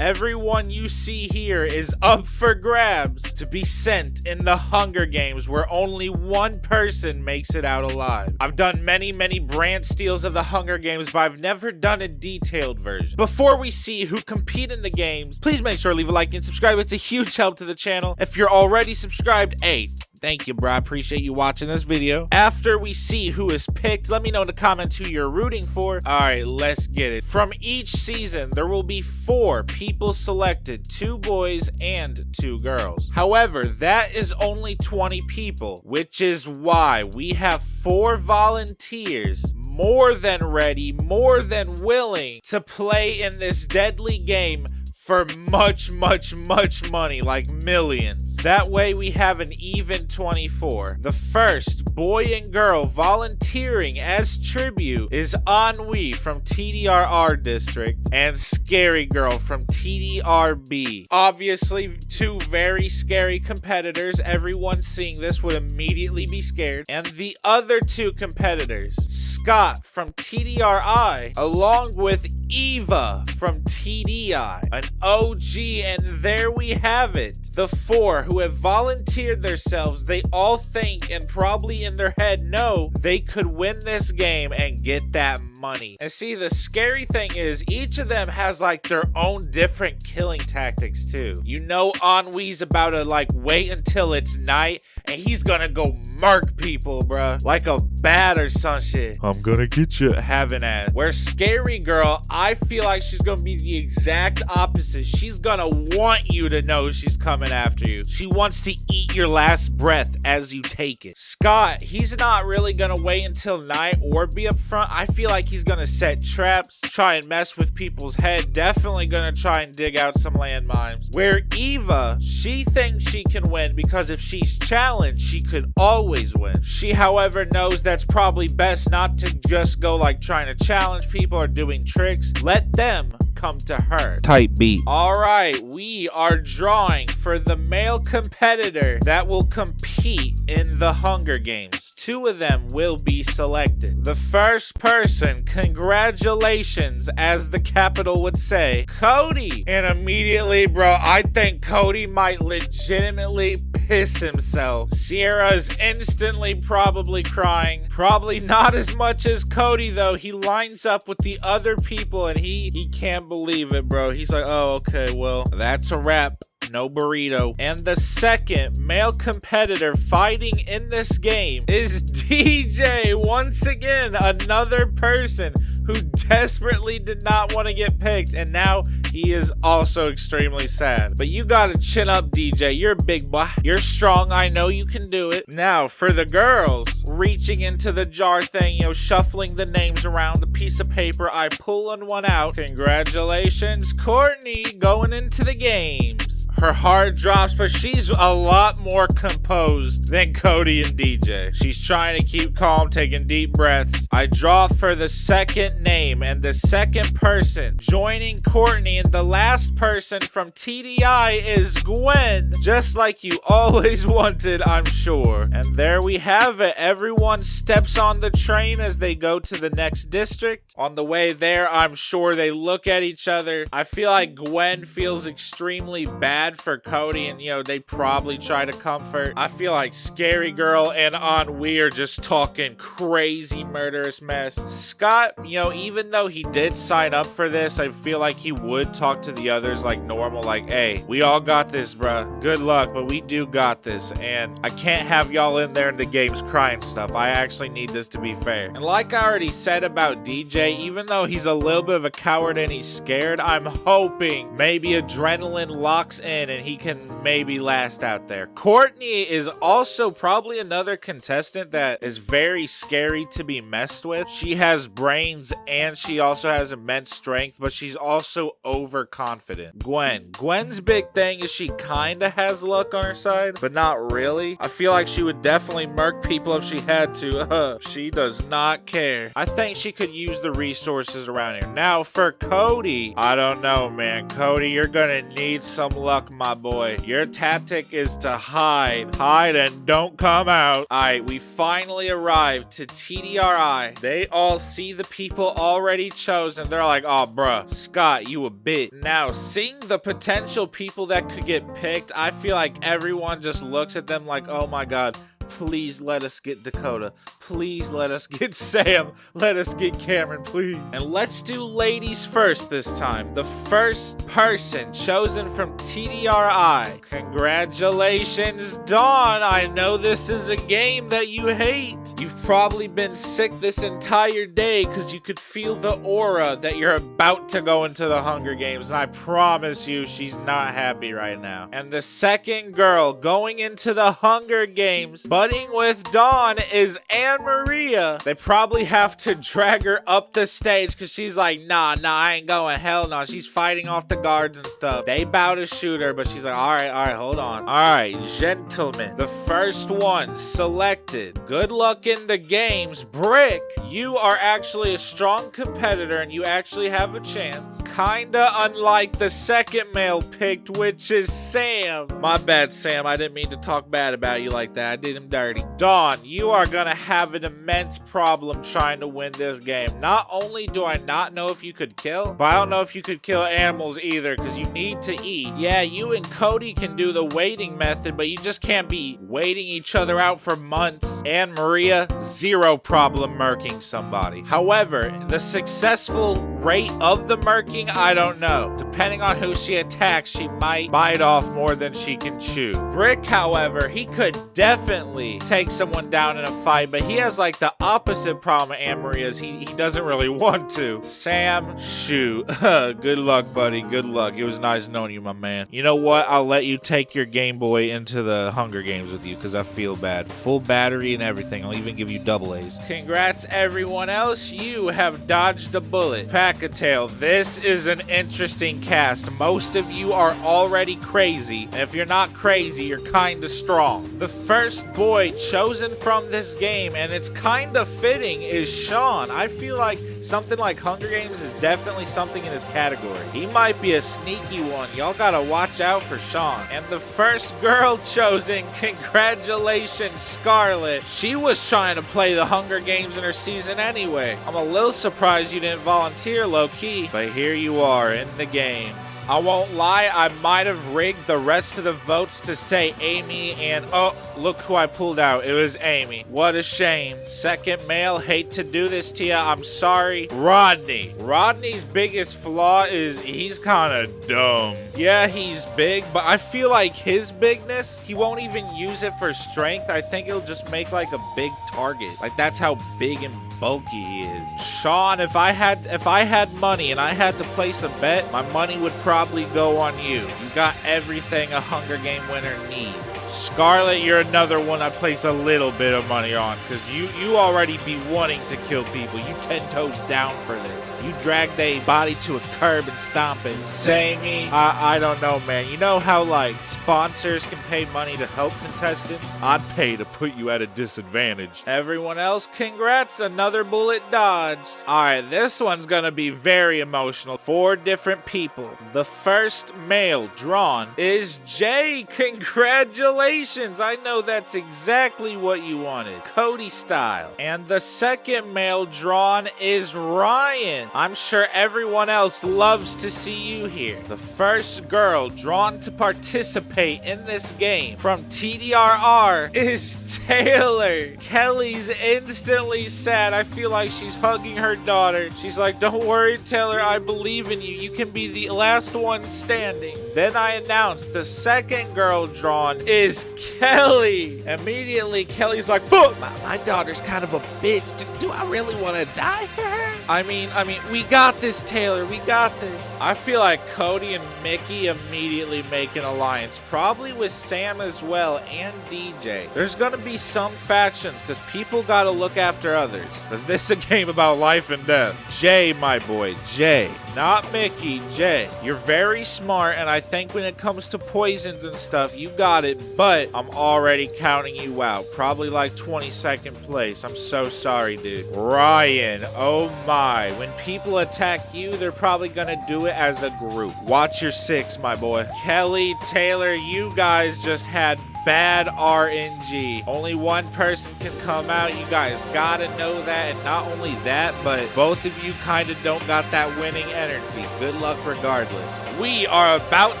Everyone you see here is up for grabs to be sent in the Hunger Games where only one person makes it out alive. I've done many brand steals of the Hunger Games, but I've never done a detailed version. Before we see who compete in the games, please make sure to leave a like and subscribe. It's a huge help to the channel. If you're already subscribed, hey, thank you, bro. I appreciate you watching this video. After we see who is picked, let me know in the comments who you're rooting for. All right, let's get it. From each season, there will be 4 people selected, 2 boys and 2 girls. However, that is only 20 people, which is why we have 4 volunteers more than ready, more than willing to play in this deadly game for much money, like millions. That way we have an even 24. The first boy and girl volunteering as tribute is Ennui from TDRR District and Scary Girl from TDRB. Obviously, 2 very scary competitors. Everyone seeing this would immediately be scared. And the other 2 competitors, Scott from TDRI, along with Eva from TDI, an OG, and there we have it. The 4 who have volunteered themselves, they all think and probably in their head know they could win this game and get that money. And see, the scary thing is each of them has like their own different killing tactics too. You know, Ennui's about to like wait until it's night and he's gonna go murk people, bruh, like a bat or some shit. I'm gonna get you, having ass. Where Scary Girl, I feel like she's gonna be the exact opposite. She's gonna want you to know she's coming after you. She wants to eat your last breath as you take it. Scott, he's not really gonna wait until night or be up front. I feel like he's gonna set traps, try and mess with people's head, definitely gonna try and dig out some landmines. Where Eva, she thinks she can win because if she's challenged, she could always win. She, however, knows that's probably best not to just go like trying to challenge people or doing tricks. Let them come to her. Type B. All right, we are drawing for the male competitor that will compete in the Hunger Games. 2 of them will be selected. The first person, congratulations, as the capital would say, Cody. And immediately, bro, I think Cody might legitimately piss himself. Sierra is instantly probably crying. Probably not as much as Cody, though. He lines up with the other people and he can't believe it, bro. He's like, oh, okay, well, that's a wrap. No burrito. And the second male competitor fighting in this game is DJ. Once again, another person who desperately did not want to get picked, and now he is also extremely sad. But you gotta chin up, DJ. You're a big boy. You're strong. I know you can do it. Now, for the girls, reaching into the jar thing, you know, shuffling the names around the piece of paper, I pulling one out. Congratulations, Courtney, going into the games. Her heart drops, but she's a lot more composed than Cody and DJ. She's trying to keep calm, taking deep breaths. I draw for the second name, and the second person joining Courtney, and the last person from TDI is Gwen, just like you always wanted, I'm sure. And there we have it. Everyone steps on the train as they go to the next district. On the way there, I'm sure they look at each other. I feel like Gwen feels extremely bad for Cody, and you know, they probably try to comfort. I feel like Scary Girl and Ennui are just talking crazy murderous mess. Scott, you know, even though he did sign up for this, I feel like he would talk to the others like normal, like, hey, we all got this, bruh. Good luck, but we do got this, and I can't have y'all in there in the games crying stuff. I actually need this to be fair. And like I already said about DJ, even though he's a little bit of a coward and he's scared, I'm hoping maybe adrenaline locks in and he can maybe last out there. Courtney is also probably another contestant that is very scary to be messed with. She has brains and she also has immense strength, but she's also overconfident. Gwen's big thing is she kind of has luck on her side, but not really. I feel like she would definitely murk people if she had to. She does not care. I think she could use the resources around here. Now for Cody, I don't know, man. Cody, you're gonna need some luck my boy. Your tactic is to hide. Hide and don't come out. Alright, we finally arrived to TDRI. They all see the people already chosen. They're like, oh, bruh, Scott, you a bit. Now, seeing the potential people that could get picked, I feel like everyone just looks at them like, oh my god, please let us get Dakota. Please let us get Sam. Let us get Cameron, please. And let's do ladies first this time. The first person chosen from TDRI. Congratulations, Dawn. I know this is a game that you hate. You've probably been sick this entire day because you could feel the aura that you're about to go into the Hunger Games. And I promise you, she's not happy right now. And the second girl going into the Hunger Games, budding with Dawn, is Maria. They probably have to drag her up the stage because she's like, nah, I ain't going. Hell no. She's fighting off the guards and stuff. They about to shoot her, but she's like, all right, hold on. All right, gentlemen, the first one selected. Good luck in the games. Brick, you are actually a strong competitor and you actually have a chance. Kinda unlike the second male picked, which is Sam. My bad, Sam. I didn't mean to talk bad about you like that. I did him dirty. Dawn, you are gonna have an immense problem trying to win this game. Not only do I not know if you could kill, but I don't know if you could kill animals either because you need to eat. Yeah, you and Cody can do the waiting method, but you just can't be waiting each other out for months. And Maria, zero problem murking somebody. However, the successful rate of the murking, I don't know. Depending on who she attacks, she might bite off more than she can chew. Brick, however, he could definitely take someone down in a fight, but he has like the opposite problem Anne-Maria's. He doesn't really want to. Sam, shoot. Good luck, buddy. Good luck. It was nice knowing you, my man. You know what? I'll let you take your Game Boy into the Hunger Games with you because I feel bad. Full battery and everything. I'll even give you double A's. Congrats, everyone else. You have dodged a bullet. Pack-a-tail, this is an interesting cast. Most of you are already crazy, and if you're not crazy, you're kinda strong. The first boy chosen from this game, and it's kinda fitting, is Sean. I feel like something like Hunger Games is definitely something in his category. He might be a sneaky one. Y'all gotta watch out for Sean. And the first girl chosen, congratulations, Scarlett. She was trying to play the Hunger Games in her season anyway. I'm a little surprised you didn't volunteer, low-key, but here you are in the games. I won't lie, I might have rigged the rest of the votes to say Amy, and oh, look who I pulled out. It was Amy. What a shame. Second male, hate to do this to ya. I'm sorry. Rodney. Rodney's biggest flaw is he's kind of dumb. Yeah, he's big, but I feel like his bigness, he won't even use it for strength. I think it'll just make like a big target. Like that's how big and bulky he is. Sean, if I had money and I had to place a bet, my money would probably go on you. You got everything a Hunger Game winner needs. Scarlett, you're another one I place a little bit of money on because you already be wanting to kill people. You 10 toes down for this. You drag their body to a curb and stomp it. Sammy, I don't know, man. You know how like sponsors can pay money to help contestants? I'd pay to put you at a disadvantage. Everyone else, congrats, another bullet dodged. Alright, this one's gonna be very emotional. 4 different people. The first male drawn is Jay. Congratulations. I know that's exactly what you wanted. Cody style. And the second male drawn is Ryan. I'm sure everyone else loves to see you here. The first girl drawn to participate in this game from TDRR is Taylor. Kelly's instantly sad. I feel like she's hugging her daughter. She's like, don't worry, Taylor, I believe in you. You can be the last one standing. Then I announced the second girl drawn is Kelly. Immediately, Kelly's like, fuck, my daughter's kind of a bitch. Do I really want to die for her? I mean, we got this, Taylor. We got this. I feel like Cody and Mickey immediately make an alliance, probably with Sam as well and DJ. There's gonna be some factions because people gotta look after others. Because this is a game about life and death. Jay, my boy, Jay. Not Mickey, Jay. You're very smart, and I think when it comes to poisons and stuff, you got it, but I'm already counting you out. Probably like 22nd place. I'm so sorry, dude. Ryan, oh my my. When people attack you, they're probably gonna do it as a group. Watch your six, my boy. Kelly, Taylor, you guys just had bad RNG. Only one person can come out. You guys gotta know that. And not only that, but both of you kind of don't got that winning energy. Good luck regardless. We are about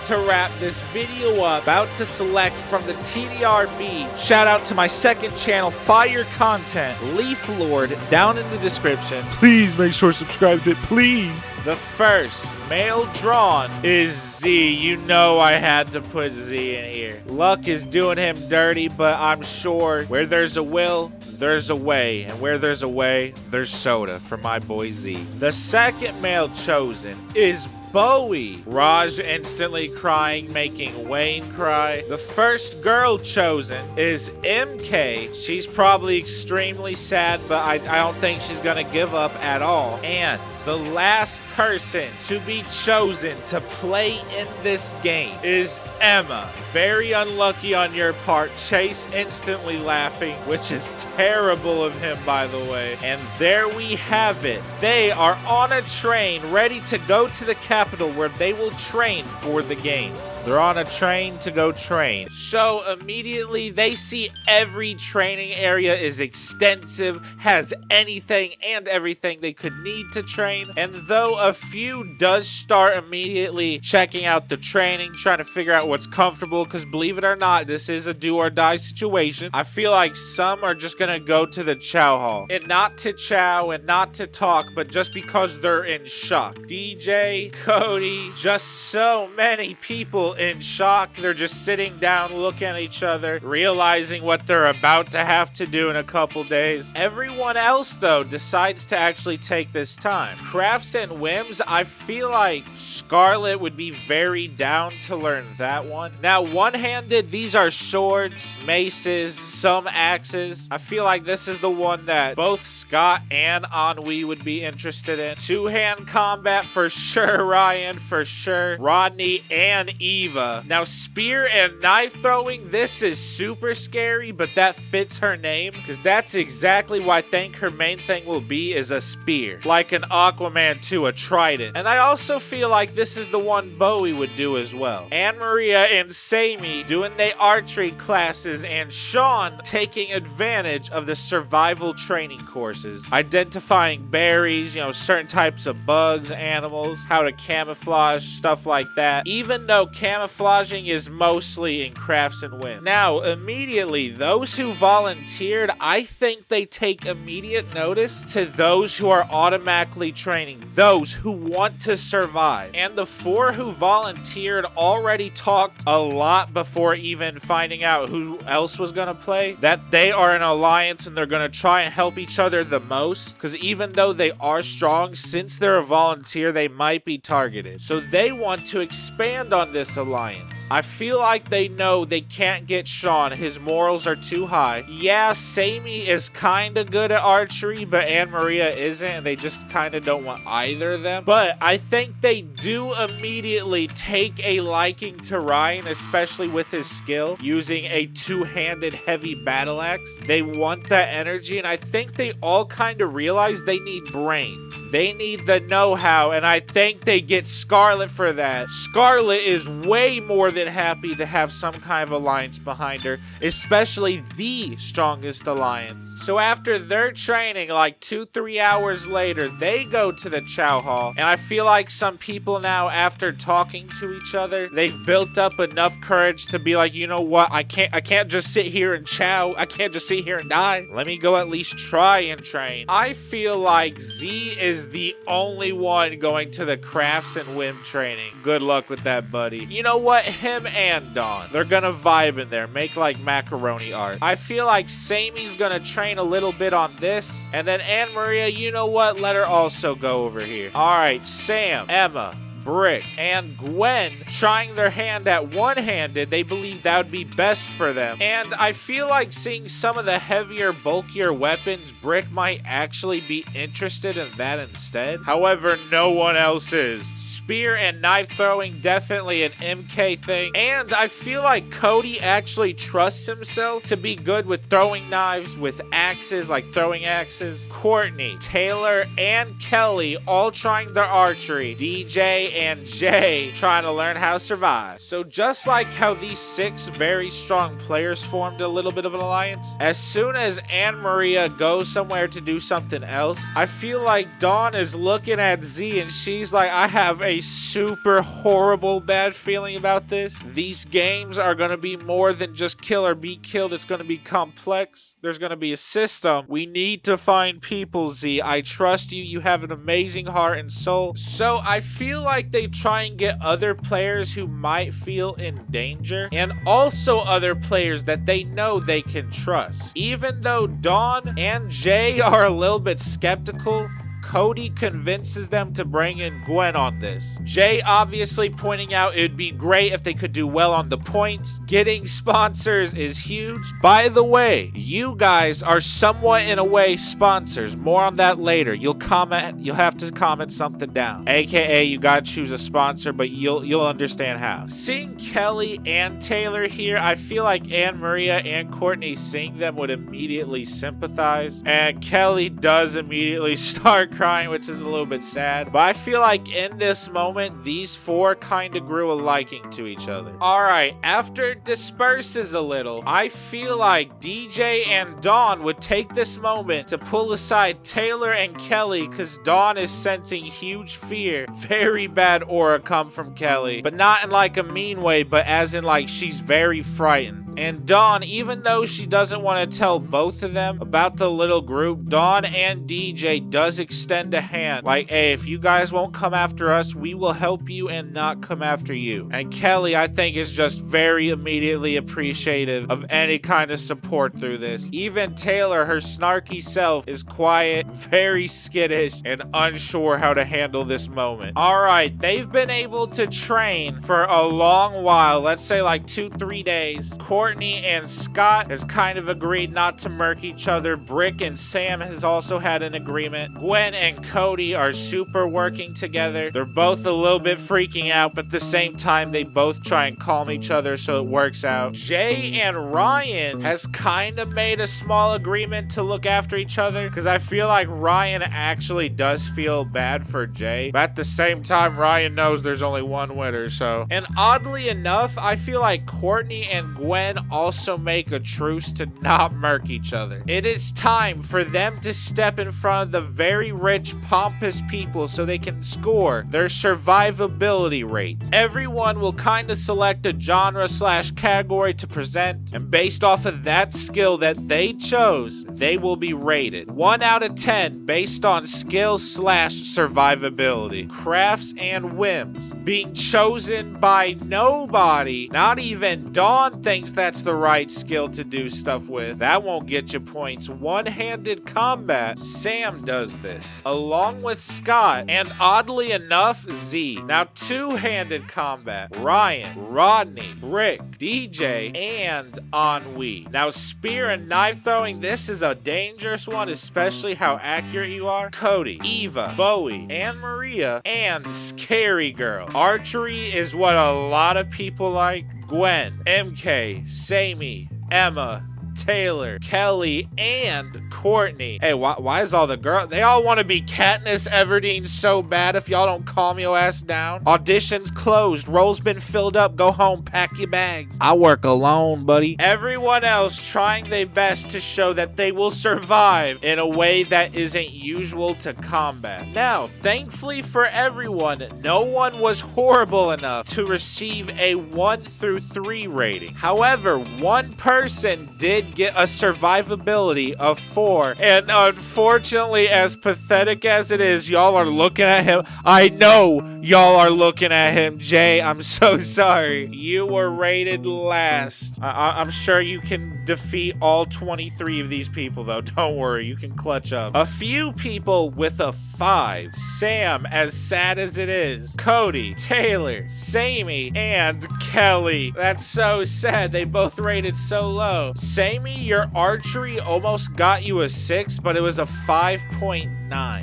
to wrap this video up, about to select from the TDRB. Shout out to my second channel, Fire Content, Leaf Lord, down in the description. Please make sure to subscribe to it, please. The first male drawn is Z. You know I had to put Z in here. Luck is doing him dirty, but I'm sure where there's a will, there's a way. And where there's a way, there's soda for my boy Z. The second male chosen is Bowie. Raj instantly crying, making Wayne cry. The first girl chosen is MK. She's probably extremely sad, but I don't think she's gonna give up at all. And the last person to be chosen to play in this game is Emma. Very unlucky on your part. Chase instantly laughing, which is terrible of him, by the way. And there we have it. They are on a train ready to go to the capital where they will train for the games. They're on a train to go train. So immediately they see every training area is extensive, has anything and everything they could need to train. And though a few does start immediately checking out the training, trying to figure out what's comfortable, because believe it or not, this is a do or die situation. I feel like some are just gonna go to the chow hall. And not to chow and not to talk, but just because they're in shock. DJ, Cody, just so many people in shock. They're just sitting down, looking at each other, realizing what they're about to have to do in a couple days. Everyone else, though, decides to actually take this time. Crafts and Whims, I feel like Scarlet would be very down to learn that one. Now, one-handed, these are swords, maces, some axes. I feel like this is the one that both Scott and Ennui would be interested in. Two-hand combat for sure, Ryan, for sure. Rodney and Eva. Now, spear and knife throwing, this is super scary, but that fits her name, because that's exactly what I think her main thing will be, is a spear. Like an Aquaman to a trident. And I also feel like this is the one Bowie would do as well. Anne Maria and Sammy doing their archery classes, and Sean taking advantage of the survival training courses. Identifying berries, certain types of bugs, animals, how to camouflage, stuff like that. Even though camouflaging is mostly in Crafts and Whims. Now, immediately, those who volunteered, I think they take immediate notice to those who are automatically training, those who want to survive. And the 4 who volunteered already talked a lot before even finding out who else was gonna play, that they are an alliance and they're gonna try and help each other the most, because even though they are strong, since they're a volunteer, they might be targeted. So they want to expand on this alliance. I feel like they know they can't get Sean. His morals are too high. Yeah, Sammy is kind of good at archery, but Anne Maria isn't, and they just kind of don't want either of them. But I think they do immediately take a liking to Ryan, especially with his skill, using a two-handed heavy battle axe. They want that energy, and I think they all kind of realize they need brains. They need the know-how, and I think they get Scarlet for that. Scarlet is way more than happy to have some kind of alliance behind her, especially the strongest alliance. So after their training, like 2-3 hours later, they go to the chow hall, and I feel like some people now, after talking to each other, they've built up enough courage to be like, you know what, I can't just sit here and chow. I can't just sit here and die. Let me go at least try and train. I feel like Z is the only one going to the Crafts and Whim training. Good luck with that, buddy. You know what? Him and Dawn, they're gonna vibe in there, make like macaroni art. I feel like Sammy's gonna train a little bit on this, and then Anne Maria, you know what? Let her also go over here. All right, Sam, Emma, Brick, and Gwen trying their hand at one-handed. They believe that would be best for them. And I feel like seeing some of the heavier, bulkier weapons, Brick might actually be interested in that instead. However, no one else is. Spear and knife throwing, definitely an MK thing. And I feel like Cody actually trusts himself to be good with throwing knives, with axes, like throwing axes. Courtney, Taylor, and Kelly all trying their archery. DJ and Jay trying to learn how to survive. So just like how these 6 very strong players formed a little bit of an alliance, as soon as Anne Maria goes somewhere to do something else, I feel like Dawn is looking at Z and she's like, I have a super horrible bad feeling about this. These games are going to be more than just kill or be killed. It's going to be complex. There's going to be a system. We need to find people, Z. I trust you. You have an amazing heart and soul. So I feel like they try and get other players who might feel in danger, and also other players that they know they can trust. Even though Dawn and Jay are a little bit skeptical, Cody convinces them to bring in Gwen on this. Jay obviously pointing out it'd be great if they could do well on the points. Getting sponsors is huge. By the way, you guys are somewhat in a way sponsors. More on that later. You'll have to comment something down. AKA you gotta choose a sponsor, but you'll understand how. Seeing Kelly and Taylor here, I feel like Anne Maria and Courtney seeing them would immediately sympathize. And Kelly does immediately start crying, which is a little bit sad. But I feel like in this moment, these 4 kind of grew a liking to each other. Alright, after it disperses a little, I feel like DJ and Dawn would take this moment to pull aside Taylor and Kelly, because Dawn is sensing huge fear. Very bad aura come from Kelly, but not in like a mean way, but as in like she's very frightened. And Dawn, even though she doesn't want to tell both of them about the little group, Dawn and DJ does extend a hand. Like, hey, if you guys won't come after us, we will help you and not come after you. And Kelly, I think, is just very immediately appreciative of any kind of support through this. Even Taylor, her snarky self, is quiet, very skittish, and unsure how to handle this moment. Alright, they've been able to train for a long while. Let's say like 2-3 days. Courtney and Scott has kind of agreed not to murk each other. Brick and Sam has also had an agreement. Gwen and Cody are super working together. They're both a little bit freaking out, but at the same time, they both try and calm each other so it works out. Jay and Ryan has kind of made a small agreement to look after each other, because I feel like Ryan actually does feel bad for Jay, but at the same time, Ryan knows there's only one winner, so. And oddly enough, I feel like Courtney and Gwen also make a truce to not murk each other. It is time for them to step in front of the very rich, pompous people so they can score their survivability rate. Everyone will kind of select a genre/category to present, and based off of that skill that they chose, they will be rated 1 out of 10 based on skill/survivability. Crafts and whims being chosen by nobody. Not even Dawn thinks that's the right skill to do stuff with. That won't get you points. One-handed combat, Sam does this, along with Scott, and oddly enough, Z. Now, two-handed combat, Ryan, Rodney, Brick, DJ, and Ennui. Now, spear and knife throwing, this is a dangerous one, especially how accurate you are. Cody, Eva, Bowie, Anne Maria, and Scary Girl. Archery is what a lot of people like. Gwen, MK, Sammy, Emma, Taylor, Kelly, and Courtney. Hey, why is all the girls? They all want to be Katniss Everdeen so bad. If y'all don't calm your ass down. Auditions closed. Roles been filled up. Go home. Pack your bags. I work alone, buddy. Everyone else trying their best to show that they will survive in a way that isn't usual to combat. Now, thankfully for everyone, no one was horrible enough to receive a 1 through 3 rating. However, one person did did get a survivability of 4. And unfortunately, as pathetic as it is, y'all are looking at him. I know y'all are looking at him. Jay, I'm so sorry. You were rated last. I'm sure you can defeat all 23 of these people, though. Don't worry, you can clutch up. A few people with a 5. Sam, as sad as it is. Cody, Taylor, Sammy, and Kelly. That's so sad. They both rated so low. Sammy, your archery almost got you a 6, but it was a 5.9.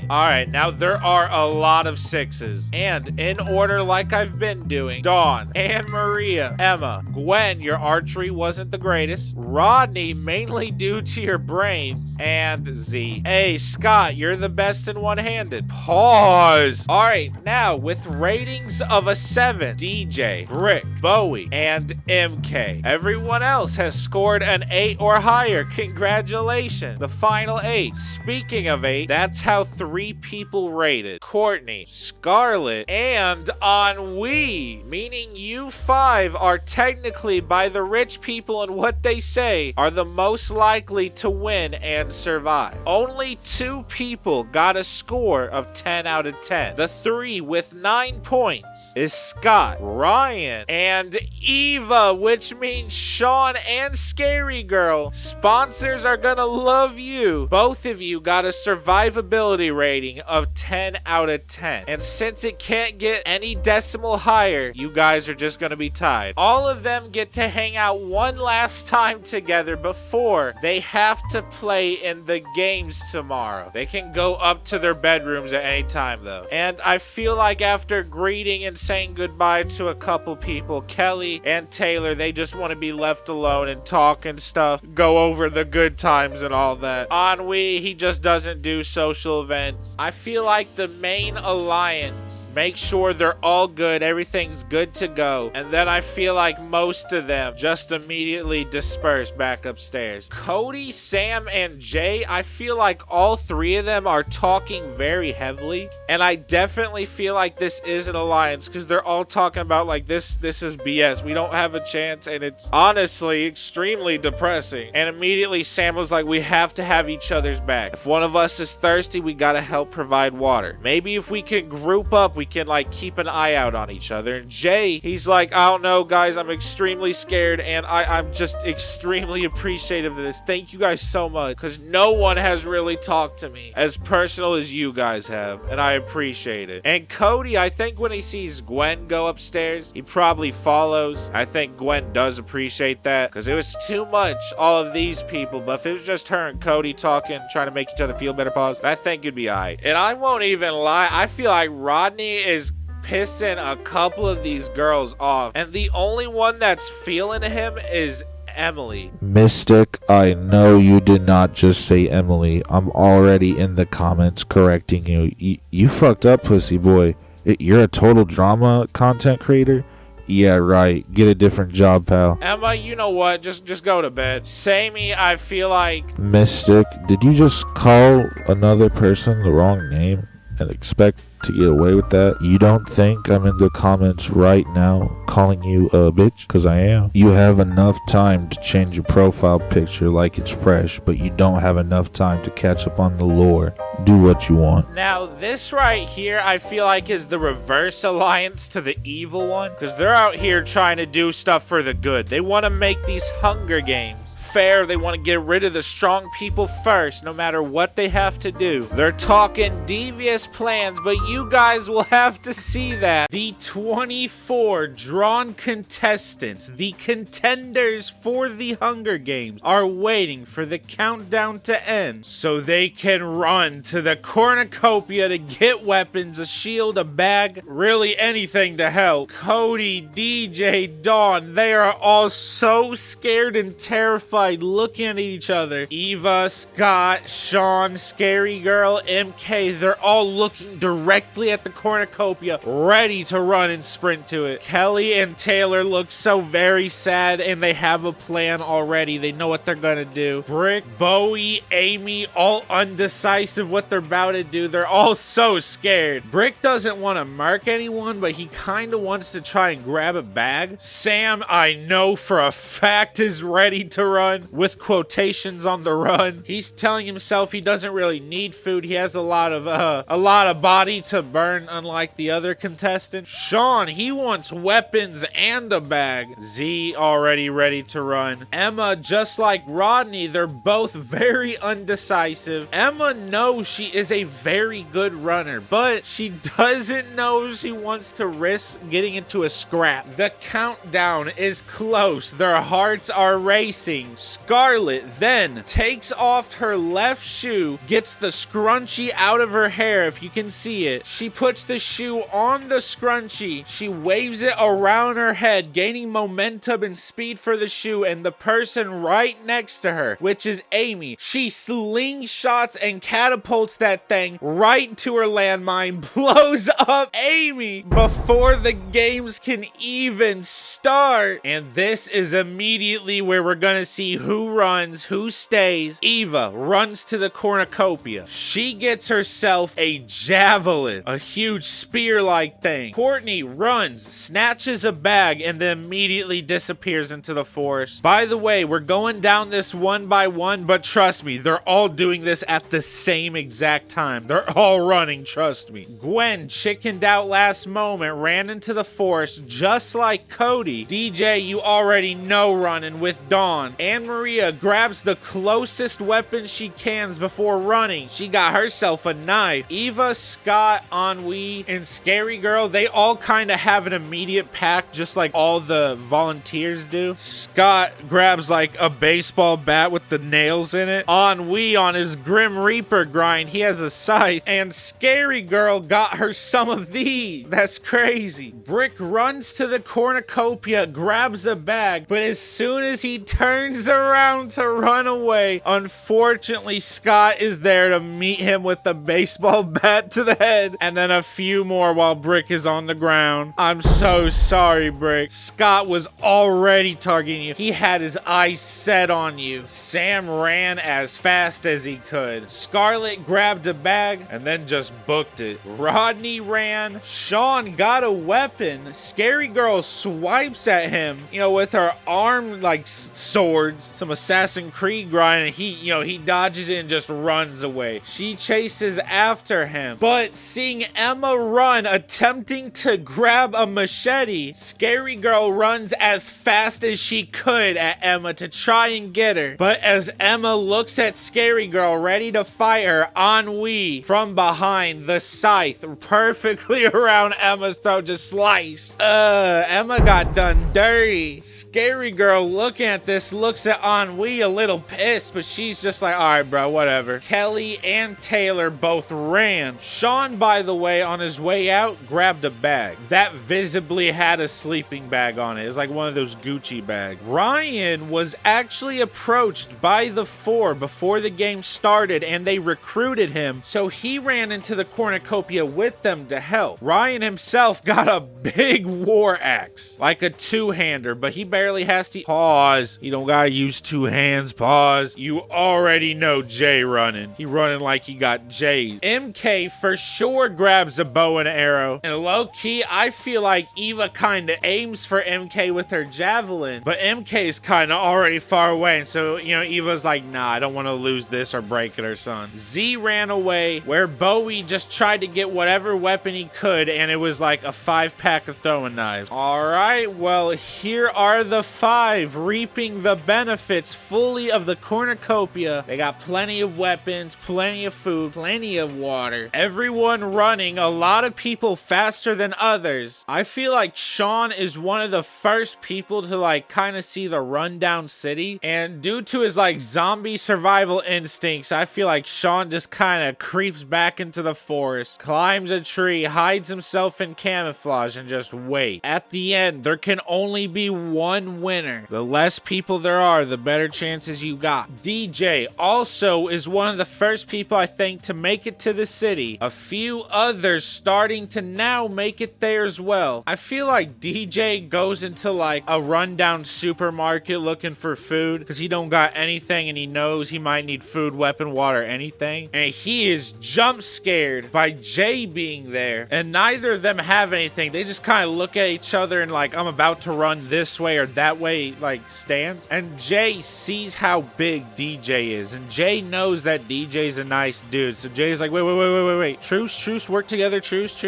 All right, now there are a lot of 6s. And in order like I've been doing, Dawn, Anne Maria, Emma, Gwen, your archery wasn't the greatest. Rodney, mainly due to your brains. And Z. Hey, Scott, you're the best in one-handed. Pause. All right, now with ratings of a 7, DJ, Brick, Bowie, and MK. Everyone else has scored an 8 or higher. Congratulations. The final 8. Speaking of 8, that's how 3 people rated. Courtney, Scarlett, and Ennui. Meaning you 5 are technically, by the rich people and what they say, are the most likely to win and survive. Only 2 people got a score of 10 out of 10. The 3 with 9 points is Scott, Ryan, and Eva, which means Sean and Scary Girl. Sponsors are gonna love you. Both of you got a survivability rating of 10 out of 10. And since it can't get any decimal higher, you guys are just gonna be tied. All of them get to hang out one last time together before they have to play in the games tomorrow. They can go up to their bedrooms at any time though. And I feel like after greeting and saying goodbye to a couple people, Kelly and Taylor, they just want to be left alone and talk and stuff, go over the good times and all that. Ennui, he just doesn't do social events. I feel like the main alliance, make sure they're all good, everything's good to go, and then I feel like most of them just immediately disperse back upstairs. Cody, Sam, and Jay, I feel like all 3 of them are talking very heavily, and I definitely feel like this is an alliance because they're all talking about like this is BS, we don't have a chance, and it's honestly extremely depressing. And immediately Sam was like, we have to have each other's back. If one of us is thirsty, we gotta help provide water. Maybe if we can group up, we can like keep an eye out on each other. And Jay, he's like, I don't know guys, I'm extremely scared and I'm just extremely appreciative of this. Thank you guys so much, because no one has really talked to me as personal as you guys have, and I appreciate it. And Cody, I think when he sees Gwen go upstairs, he probably follows. I think Gwen does appreciate that because it was too much, all of these people. But if it was just her and Cody talking, trying to make each other feel better, pause, I think it'd be alright. And I won't even lie, I feel like Rodney is pissing a couple of these girls off, and the only one that's feeling him is Emily. Mystic, I know you did not just say Emily. I'm already in the comments correcting you. You fucked up, pussy boy. You're a total drama content creator? Yeah, right. Get a different job, pal. Emma, you know what? Just go to bed. Sammy, I feel like... Mystic, did you just call another person the wrong name and expect to get away with that? You don't think I'm in the comments right now calling you a bitch? Because I am. You have enough time to change your profile picture like it's fresh, but you don't have enough time to catch up on the lore. Do what you want. Now, this right here, I feel like is the reverse alliance to the evil one, because they're out here trying to do stuff for the good. They want to make these Hunger Games fair. They want to get rid of the strong people first, no matter what they have to do. They're talking devious plans, but you guys will have to see that. The 24 drawn contestants, the contenders for the Hunger Games, are waiting for the countdown to end so they can run to the cornucopia to get weapons, a shield, a bag, really anything to help. Cody, DJ, Dawn, they are all so scared and terrified looking at each other. Eva, Scott, Sean, Scary Girl, MK, they're all looking directly at the cornucopia, ready to run and sprint to it. Kelly and Taylor look so very sad, and they have a plan already. They know what they're gonna do. Brick, Bowie, Amy, all undecisive what they're about to do. They're all so scared. Brick doesn't want to mark anyone, but he kind of wants to try and grab a bag. Sam, I know for a fact, is ready to run run, with quotations on the run. He's telling himself he doesn't really need food. He has a lot of body to burn, unlike the other contestant. Sean, he wants weapons and a bag. Z already ready to run. Emma, just like Rodney, they're both very undecisive. Emma knows she is a very good runner, but she doesn't know she wants to risk getting into a scrap. The countdown is close. Their hearts are racing. Scarlett then takes off her left shoe, gets the scrunchie out of her hair, if you can see it. She puts the shoe on the scrunchie. She waves it around her head, gaining momentum and speed for the shoe, and the person right next to her, which is Amy, she slingshots and catapults that thing right to her landmine, blows up Amy before the games can even start. And this is immediately where we're gonna see who runs, who stays. Eva runs to the cornucopia. She gets herself a javelin, a huge spear-like thing. Courtney runs, snatches a bag, and then immediately disappears into the forest. By the way, we're going down this one by one, but trust me, they're all doing this at the same exact time. They're all running, trust me. Gwen chickened out last moment, ran into the forest just like Cody. DJ, you already know, running with Dawn. Anne Maria grabs the closest weapon she can before running. She got herself a knife. Eva, Scott, Ennui, and Scary Girl, they all kind of have an immediate pack, just like all the volunteers do. Scott grabs like a baseball bat with the nails in it. Ennui on his Grim Reaper grind, he has a scythe. And Scary Girl got her some of these. That's crazy. Brick runs to the cornucopia, grabs a bag, but as soon as he turns around to run away, unfortunately Scott is there to meet him with the baseball bat to the head, and then a few more while Brick is on the ground. I'm so sorry, Brick. Scott was already targeting you. He had his eyes set on you. Sam ran as fast as he could. Scarlett grabbed a bag and then just booked it. Rodney ran. Sean got a weapon. Scary Girl swipes at him, with her arm like swords, some Assassin's Creed grind, and he dodges it and just runs away. She chases after him, but seeing Emma run, attempting to grab a machete, Scary Girl runs as fast as she could at Emma to try and get her. But as Emma looks at Scary Girl ready to fight her, Ennui from behind, the scythe perfectly around Emma's throat, just slice. Emma got done dirty. Scary Girl looking at this looks at Ennui a little pissed, but she's just like, all right, bro, whatever. Kelly and Taylor both ran. Sean, by the way, on his way out, grabbed a bag that visibly had a sleeping bag on it. It's like one of those Gucci bags. Ryan was actually approached by the four before the game started, and they recruited him, so he ran into the cornucopia with them to help. Ryan himself got a big war axe, like a two-hander, but he barely has to pause. You don't gotta use two hands. Pause. You already know Jay running. He running like he got J's. MK for sure grabs a bow and arrow, and low-key, I feel like Eva kind of aims for MK with her javelin, but MK is kind of already far away, and so Eva's like, nah, I don't want to lose this or break it or something. Z ran away, where Bowie just tried to get whatever weapon he could, and it was like a 5-pack of throwing knives. Alright, well, here are the 5 reaping the benefits fully of the cornucopia. They got plenty of weapons, plenty of food, plenty of water. Everyone running, a lot of people faster than others. I feel like Sean is one of the first people to kind of see the rundown city, and due to his zombie survival instincts, I feel like Sean just kind of creeps back into the forest, climbs a tree, hides himself in camouflage, and just wait. At the end, there can only be one winner. The less people there are, the better chances you got. DJ also is one of the first people, I think, to make it to the city. A few others starting to now make it there as well. I feel like DJ goes into a rundown supermarket looking for food because he don't got anything, and he knows he might need food, weapon, water, anything. And he is jump scared by Jay being there, and neither of them have anything. They just kind of look at each other and I'm about to run this way or that way, stance. And Jay sees how big DJ is, and Jay knows that DJ's a nice dude. So Jay's like, wait. Truce, work together, truce.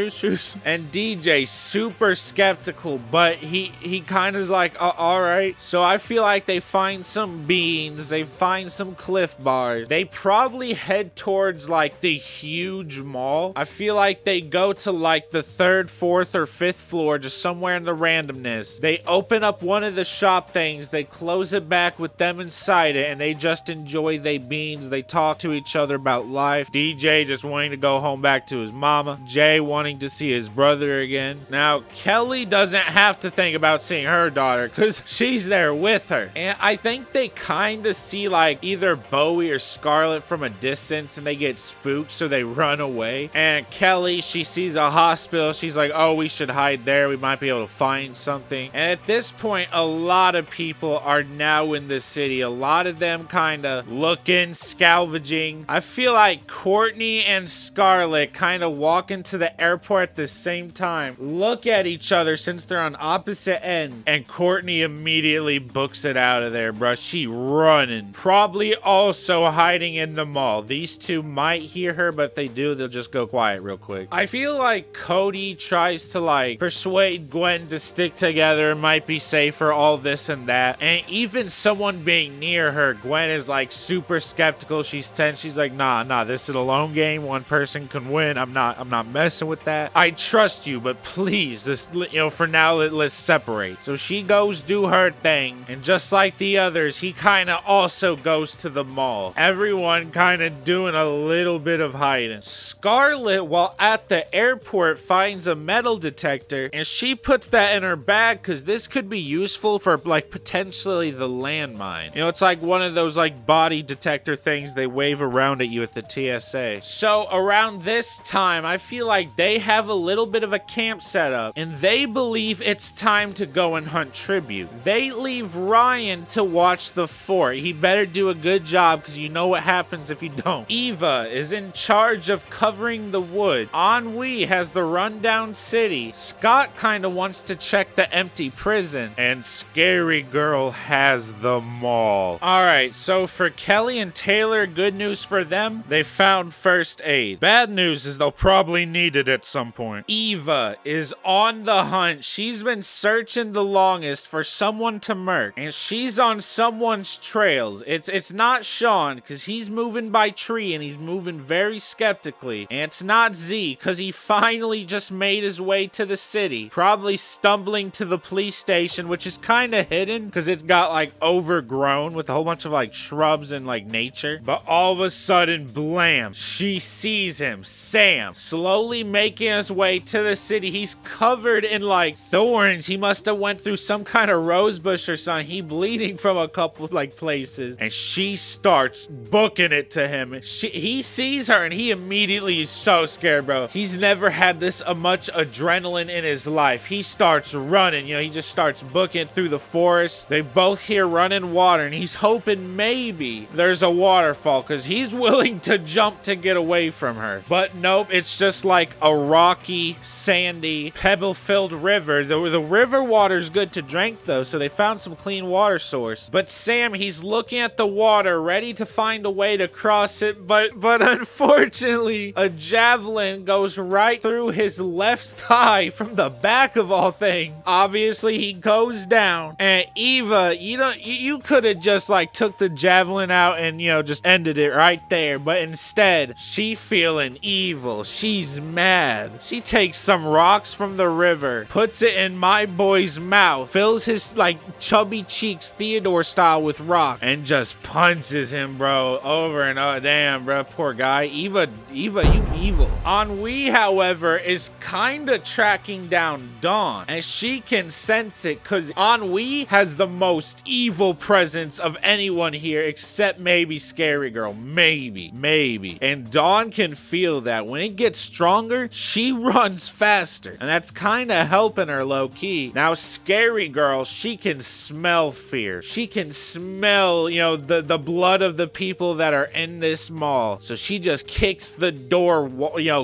And DJ, super skeptical, but he kind of is like, all right. So I feel like they find some beans, they find some Cliff Bars. They probably head towards like the huge mall. I feel like they go to like the 3rd, 4th, or 5th floor, just somewhere in the randomness. They open up one of the shop things, they close it back with them inside it, and they just enjoy they beans. They talk to each other about life. DJ just wanting to go home back to his mama. Jay wanting to see his brother again. Now, Kelly doesn't have to think about seeing her daughter because she's there with her. And I think they kind of see like either Bowie or Scarlett from a distance and they get spooked, so they run away. And Kelly, she sees a hospital. She's like, oh, we should hide there. We might be able to find something. And at this point, a lot of people are now in the city. A lot of them kind of looking, salvaging. I feel like Courtney and Scarlett kind of walk into the airport at the same time, look at each other since they're on opposite ends, and Courtney immediately books it out of there, bruh. She running. Probably also hiding in the mall. These two might hear her, but if they do, they'll just go quiet real quick. I feel like Cody tries to like persuade Gwen to stick together, might be safer, all this and that. And even someone being near her, Gwen is like super skeptical. She's tense. She's like, nah, this is a lone game. One person can win. I'm not messing with that. I trust you, but please, for now, let's separate. So she goes do her thing. And just like the others, he kind of also goes to the mall. Everyone kind of doing a little bit of hiding. Scarlett, while at the airport, finds a metal detector, and she puts that in her bag because this could be useful for like potentially the landmine. It's like one of those like body detector things they wave around at you at the TSA. So around this time, I feel like they have a little bit of a camp set up, and they believe it's time to go and hunt tribute. They leave Ryan to watch the fort. He better do a good job because you know what happens if you don't. Eva is in charge of covering the wood. Ennui has the rundown city. Scott kind of wants to check the empty prison, and Scary Girl has the mall. Alright, so for Kelly and Taylor, good news for them, they found first aid. Bad news is they'll probably need it at some point. Eva is on the hunt. She's been searching the longest for someone to murk, and she's on someone's trails. It's not Sean, because he's moving by tree, and he's moving very skeptically. And it's not Z, because he finally just made his way to the city, probably stumbling to the police station, which is kind of hidden, because it's got like overgrown with a whole bunch of like shrubs and like nature. But all of a sudden, blam, she sees him, Sam, slowly making his way to the city. He's covered in like thorns. He must have went through some kind of rose bush or something. He bleeding from a couple like places, and she starts booking it to him. He sees her, and he immediately is so scared, bro. He's never had this much adrenaline in his life. He starts running, he just starts booking through the forest. They both hear running water, and he's hoping maybe there's a waterfall because he's willing to jump to get away from her. But nope, it's just like a rocky, sandy, pebble-filled river. The river water's good to drink though, so they found some clean water source. But Sam, he's looking at the water, ready to find a way to cross it, but unfortunately, a javelin goes right through his left thigh from the back of all things. Obviously, he goes down, and Eva, you could have just like took the javelin out and just ended it right there, but instead, she feeling evil. She's mad. She takes some rocks from the river, puts it in my boy's mouth, fills his like chubby cheeks Theodore style with rock, and just punches him, bro, over and over. Damn, bro, poor guy. Eva, you evil. Ennui, however, is kind of tracking down Dawn, and she can sense it because Ennui has the most evil presence of anyone here except maybe Scary Girl. Maybe. And Dawn can feel that. When it gets stronger, she runs faster, and that's kind of helping her low key. Now, Scary Girl, she can smell fear. She can smell, the blood of the people that are in this mall. So she just kicks the door,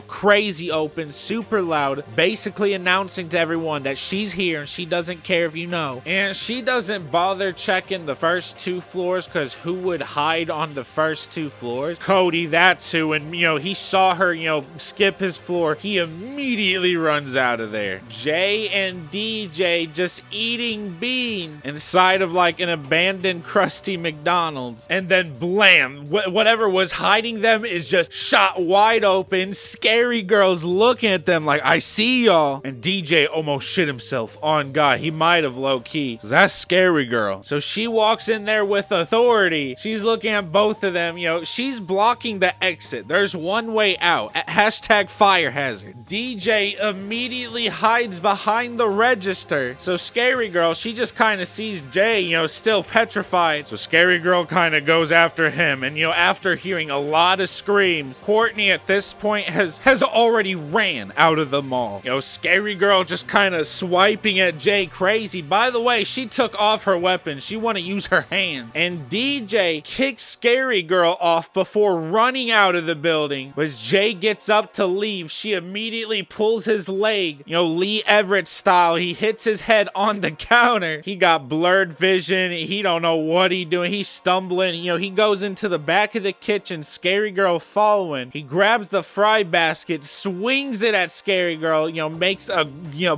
crazy open, super loud, basically announcing to everyone that she's here and she doesn't care if you know. And she doesn't bother checking checking the first 2 floors, because who would hide on the first 2 floors? Cody, that's who. And, he saw her, skip his floor. He immediately runs out of there. Jay and DJ just eating bean inside of like an abandoned crusty McDonald's. And then blam, whatever was hiding them is just shot wide open. Scary Girl's looking at them like, I see y'all. And DJ almost shit himself. On God, he might have low key. That's Scary Girl. So she walks in there with authority. She's looking at both of them. She's blocking the exit. There's one way out. Hashtag fire hazard. DJ immediately hides behind the register. So Scary Girl, she just kind of sees Jay, still petrified. So Scary Girl kind of goes after him. And, after hearing a lot of screams, Courtney at this point has already ran out of the mall. Scary Girl just kind of swiping at Jay crazy. By the way, she took off her weapon. She want to use her hand. And DJ kicks Scary Girl off before running out of the building. But as Jay gets up to leave, she immediately pulls his leg, Lee Everett style. He hits his head on the counter. He got blurred vision. He don't know what he doing. He's stumbling. He goes into the back of the kitchen. Scary Girl following. He grabs the fry basket, swings it at Scary Girl, makes a,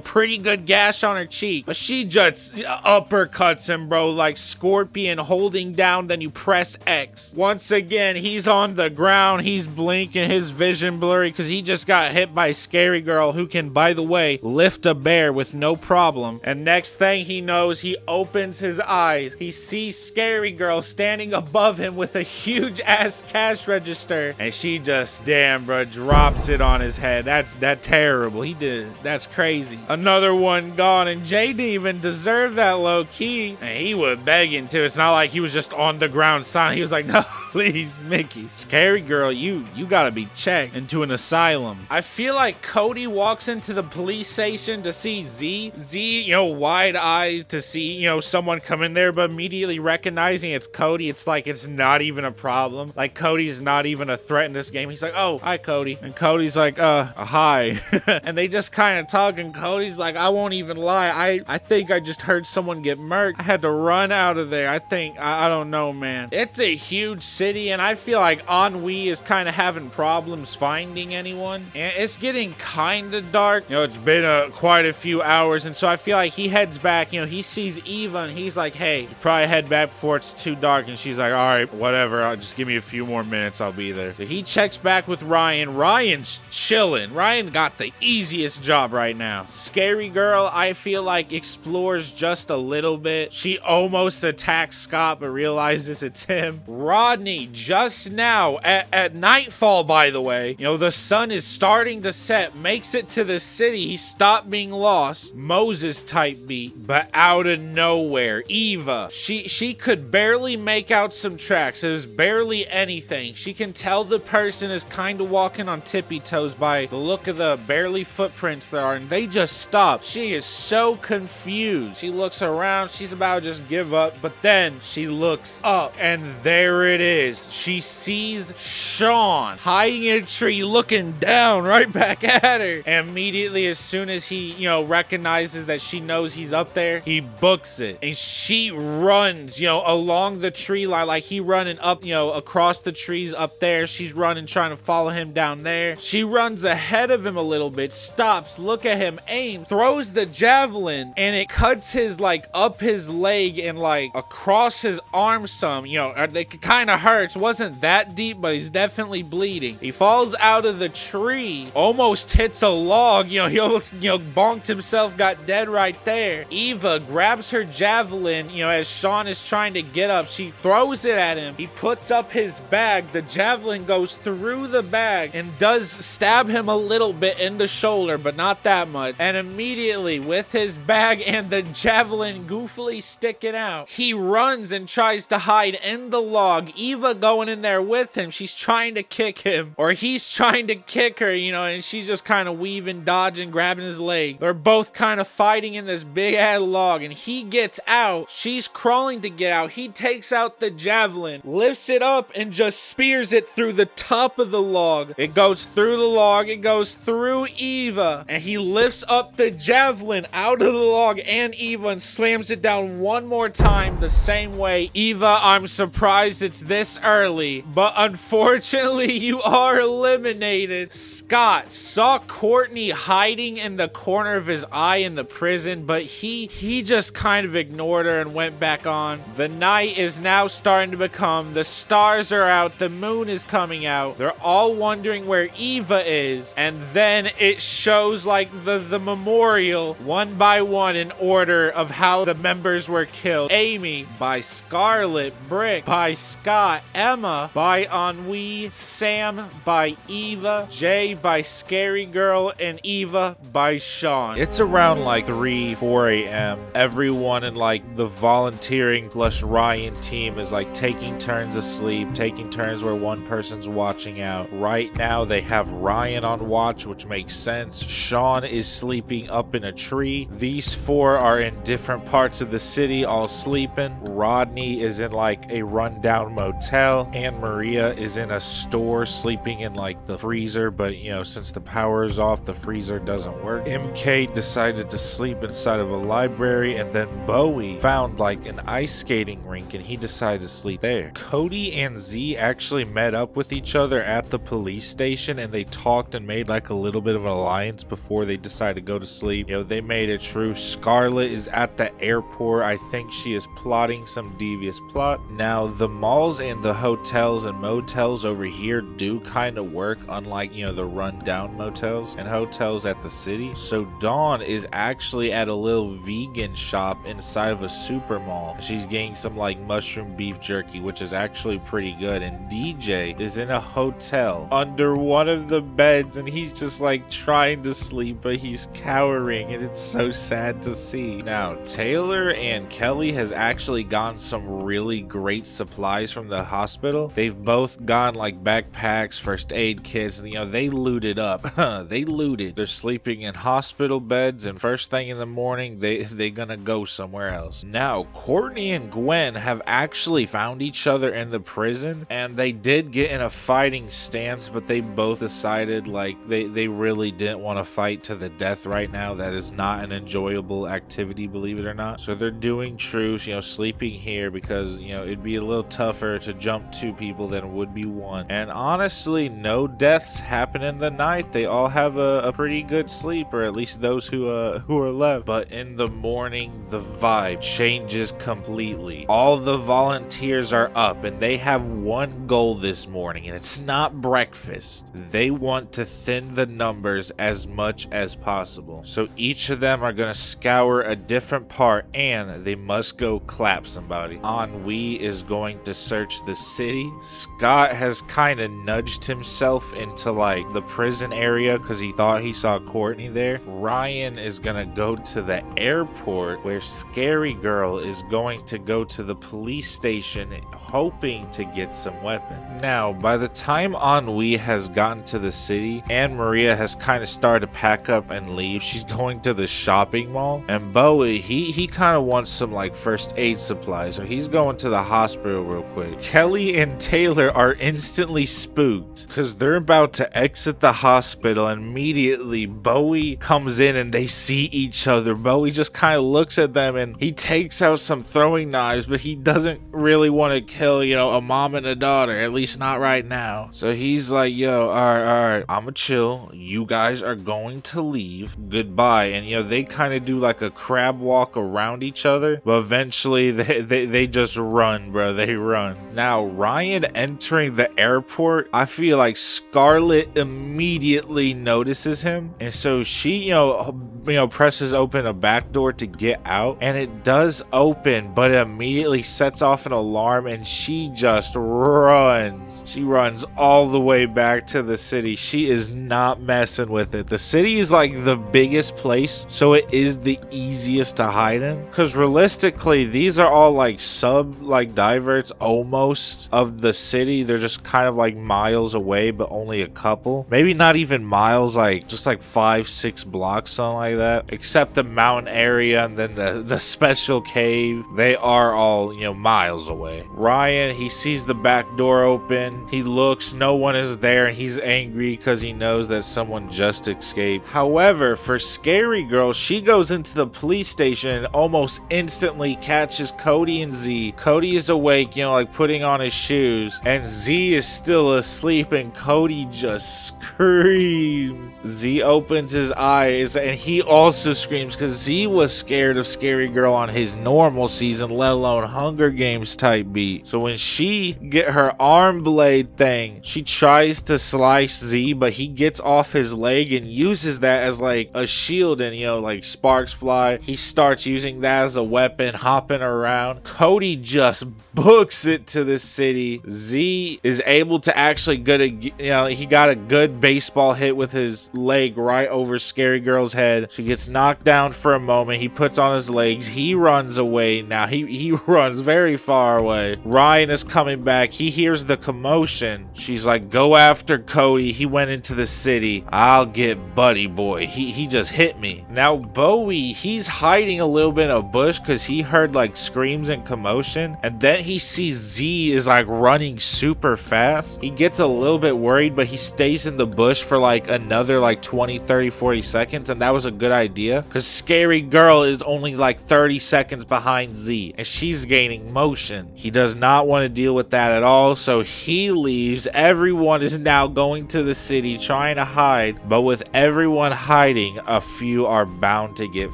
pretty good gash on her cheek. But she just uppercuts him, bro, like Scorpion holding down, then you press X. Once again, he's on the ground. He's blinking, his vision blurry because he just got hit by Scary Girl, who can, by the way, lift a bear with no problem. And next thing he knows, he opens his eyes. He sees Scary Girl standing above him with a huge ass cash register. And she just, damn, bro, drops it on his head. That's terrible. He did. That's crazy. Another one gone. And Jay didn't even deserve that low key. And he was begging too. It's not like he was just on the ground silent. He was like, no, please, Mickey. Scary Girl, you gotta be checked into an asylum. I feel like Cody walks into the police station to see Z. Z, wide-eyed to see, someone come in there, but immediately recognizing it's Cody, it's like it's not even a problem. Like, Cody's not even a threat in this game. He's like, oh, hi, Cody. And Cody's like, hi. And they just kind of talk, and Cody's like, I won't even lie. I think I just heard someone get murked. I had to run out of there. I don't know, man. It's a huge city, and I feel like Ennui is kind of having problems finding anyone. And it's getting kind of dark. It's been quite a few hours, and so I feel like he heads back. He sees Eva, and he's like, hey, you probably head back before it's too dark. And she's like, all right, whatever. Just give me a few more minutes. I'll be there. So he checks back with Ryan. Ryan's chilling. Ryan got the easiest job right now. Scary Girl, I feel like, explores just a little bit. She almost attacks Scott, but realizes it's him. Rodney, just now, at nightfall, by the way, the sun is starting to set, makes it to the city. He stopped being lost. Moses type beat, but out of nowhere, Eva, she could barely make out some tracks. It was barely anything. She can tell the person is kind of walking on tippy toes by the look of the barely footprints there are, and they just stop. She is so confused. She looks around. She's about to just give up, but then she looks up, and there it is. She sees Sean hiding in a tree, looking down right back at her. And immediately, as soon as he, recognizes that she knows he's up there, he books it. And she runs, along the tree line, like he running up, across the trees up there. She's running, trying to follow him down there. She runs ahead of him a little bit, stops, look at him, aims, throws the javelin, and it cuts his, up his leg and, across his arm some. It kind of hurts. Wasn't that deep, but he's definitely bleeding. He falls out of the tree, almost hits a log. He almost, bonked himself, got dead right there. Eva grabs her javelin, as Sean is trying to get up. She throws it at him. He puts up his bag. The javelin goes through the bag and does stab him a little bit in the shoulder, but not that much. And immediately, with his bag and the javelin goofily sticking out, he runs and tries to hide in the log. Eva going in there with him. She's trying to kick him, or he's trying to kick her, and she's just kind of weaving, dodging, grabbing his leg. They're both kind of fighting in this big ass log, and he gets out. She's crawling to get out. He takes out the javelin, lifts it up, and just spears it through the top of the log. It goes through the log. It goes through Eva, and he lifts up the javelin out of the log and Eva and slams it down one more more time the same way. Eva, I'm surprised it's this early, but unfortunately you are eliminated. Scott saw Courtney hiding in the corner of his eye in the prison, but he just kind of ignored her and went back on. The night is now starting to become. The stars are out. The moon is coming out. They're all wondering where Eva is, and then it shows like the memorial one by one in order of how the members were killed. Amy by Scarlet, Brick by Scott, Emma by Ennui, Sam by Eva, Jay by Scary Girl, and Eva by Sean. It's around like 4 a.m. Everyone in like the volunteering plus Ryan team is like taking turns asleep, taking turns where one person's watching out. Right now they have Ryan on watch, which makes sense. Sean is sleeping up in a tree. These four are in different parts of the city all sleeping. Rodney is in like a rundown motel. Anne Maria is in a store sleeping in like the freezer, but you know, since the power is off, the freezer doesn't work. MK decided to sleep inside of a library, and then Bowie found like an ice skating rink and he decided to sleep there. Cody and Z actually met up with each other at the police station and they talked and made like a little bit of an alliance before they decided to go to sleep. You know, they made a truce. Scarlet is at the airport. I think she is plotting some devious plot. Now the malls and the hotels and motels over here do kind of work, unlike, you know, the rundown motels and hotels at the city. So Dawn is actually at a little vegan shop inside of a super mall. She's getting some like mushroom beef jerky, which is actually pretty good. And DJ is in a hotel under one of the beds and he's just like trying to sleep, but he's cowering and it's so sad to see. Now Taylor and Kelly has actually gotten some really great supplies from the hospital. They've both gotten like backpacks, first aid kits, and you know, they looted up. They looted. They're sleeping in hospital beds, and first thing in the morning they gonna go somewhere else. Now Courtney and Gwen have actually found each other in the prison, and they did get in a fighting stance, but they both decided like they really didn't want to fight to the death right now. That is not an enjoyable activity, believe it or not. So they're doing truce, you know, sleeping here because, you know, it'd be a little tougher to jump 2 people than it would be 1. And honestly, no deaths happen in the night. They all have a pretty good sleep, or at least those who are left. But in the morning, the vibe changes completely. All the volunteers are up and they have one goal this morning, and it's not breakfast. They want to thin the numbers as much as possible. So each of them are going to scour a different part and they must go clap somebody. Ennui is going to search the city. Scott has kind of nudged himself into like the prison area because he thought he saw Courtney there. Ryan is going to go to the airport, where Scary Girl is going to go to the police station hoping to get some weapon. Now, by the time Ennui has gotten to the city, Anne Maria has kind of started to pack up and leave. She's going to the shopping mall, and Bowie, he kind of wants some like first aid supplies, so he's going to the hospital real quick. Kelly and Taylor are instantly spooked because they're about to exit the hospital, and immediately Bowie comes in and they see each other. Bowie just kind of looks at them and he takes out some throwing knives, but he doesn't really want to kill, you know, a mom and a daughter, at least not right now. So he's like, yo, all right, I'ma chill. You guys are going to leave. Goodbye. And you know, they kind of do like a crab walk around each other, but eventually they just run, bro. They run. Now Ryan entering the airport, I feel like Scarlet immediately notices him, and so she, you know, presses open a back door to get out, and it does open, but it immediately sets off an alarm, and she just runs. She runs all the way back to the city. She is not messing with it. The city is like the biggest place, so it is the easiest to hide in, because realistically these are all like diverts almost of the city. They're just kind of like miles away, but only a couple, maybe not even miles, like just like 5-6 blocks, something like that, except the mountain area and then the special cave. They are all, you know, miles away. Ryan, he sees the back door open, he looks, no one is there, and he's angry because he knows that someone just escaped. However, for Scary Girl, she goes into the police station and almost instantly instantly catches Cody and Z. Cody is awake, you know, like putting on his shoes, and Z is still asleep, and Cody just screams. Z opens his eyes, and he also screams because Z was scared of Scary Girl on his normal season, let alone Hunger Games type beat. So when she get her arm blade thing, she tries to slice Z, but he gets off his leg and uses that as like a shield, and you know, like sparks fly. He starts using that as a weapon, hopping around. Cody just books it to the city. Z is able to actually he got a good baseball hit with his leg right over Scary Girl's head. She gets knocked down for a moment. He puts on his legs. He runs away. Now he runs very far away. Ryan is coming back. He hears the commotion. She's like, go after Cody. He went into the city. I'll get Buddy Boy. He just hit me. Now Bowie, he's hiding a little bit in a bush because he heard like screams and commotion, and then he sees Z is like running super fast. He gets a little bit worried, but he stays in the bush for like another like 20, 30, 40 seconds, and that was a good idea because Scary Girl is only like 30 seconds behind Z, and she's gaining motion. He does not want to deal with that at all, so he leaves. Everyone is now going to the city trying to hide, but with everyone hiding, a few are bound to get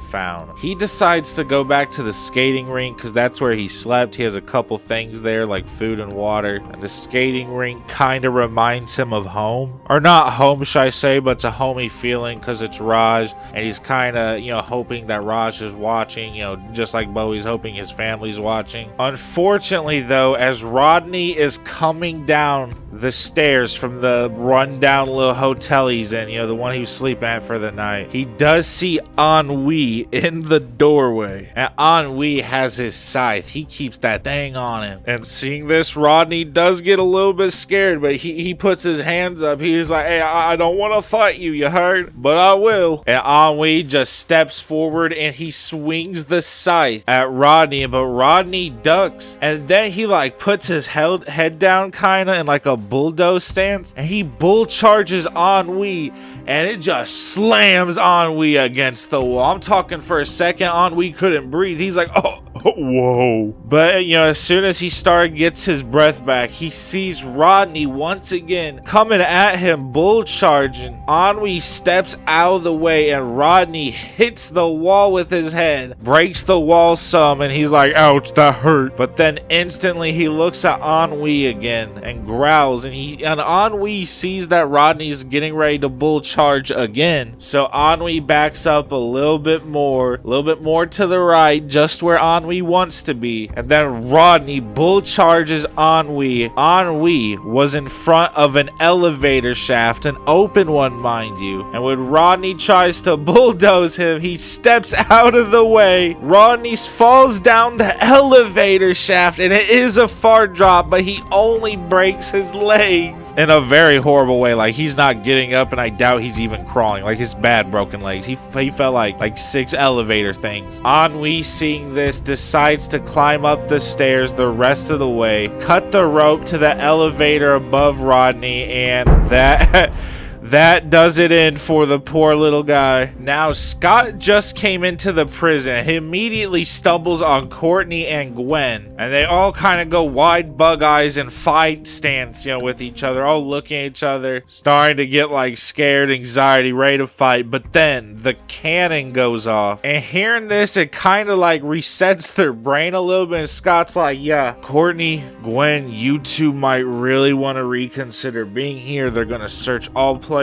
found. He decides to go back to the skating rink because that's where he slept. He has a couple things there like food and water, and the skating rink kind of reminds him of home, or not home should I say, but it's a homey feeling because it's Raj, and he's kind of, you know, hoping that Raj is watching, you know, just like Bowie's hoping his family's watching. Unfortunately though, as Rodney is coming down the stairs from the rundown little hotel he's in, you know, the one he was sleeping at for the night, he does see Ennui in the doorway, and Ennui has his scythe. He keeps that thing on him, and seeing this, Rodney does get a little bit scared, but he puts his hands up. He's like, hey, I don't want to fight you, you heard? But I will. And Ennui just steps forward and he swings the scythe at Rodney, but Rodney ducks, and then he like puts his head down kind of in like a bulldoze stance, and he bull charges Ennui, and it just slams Ennui against the wall. I'm talking for a second, Ennui couldn't breathe. He's like, oh, whoa. But you know, as soon as he gets his breath back, he sees Rodney once again coming at him, bull charging. Ennui steps out of the way, and Rodney hits the wall with his head, breaks the wall some, and he's like, ouch, that hurt. But then instantly he looks at Ennui again and growls, and Ennui sees that Rodney's getting ready to bull charge again. So Ennui backs up a little bit more to the right, just where Ennui wants to be, and then Rodney bull charges Ennui. Ennui was in front of an elevator shaft, an open one, mind you, and when Rodney tries to bulldoze him, he steps out of the way. Rodney falls down the elevator shaft, and it is a far drop, but he only breaks his legs in a very horrible way. Like, he's not getting up, and I doubt he's even crawling. Like, his bad broken legs. He felt like 6 elevator things. Ennui, seeing this, decides to climb up the stairs the rest of the way, cut the rope to the elevator above Rodney, and that does it in for the poor little guy. Now, Scott just came into the prison. He immediately stumbles on Courtney and Gwen, and they all kind of go wide bug eyes and fight stance, you know, with each other, all looking at each other, starting to get like scared, anxiety, ready to fight. But then the cannon goes off, and hearing this, it kind of like resets their brain a little bit, and Scott's like, yeah, Courtney, Gwen, you two might really want to reconsider being here. They're gonna search all places.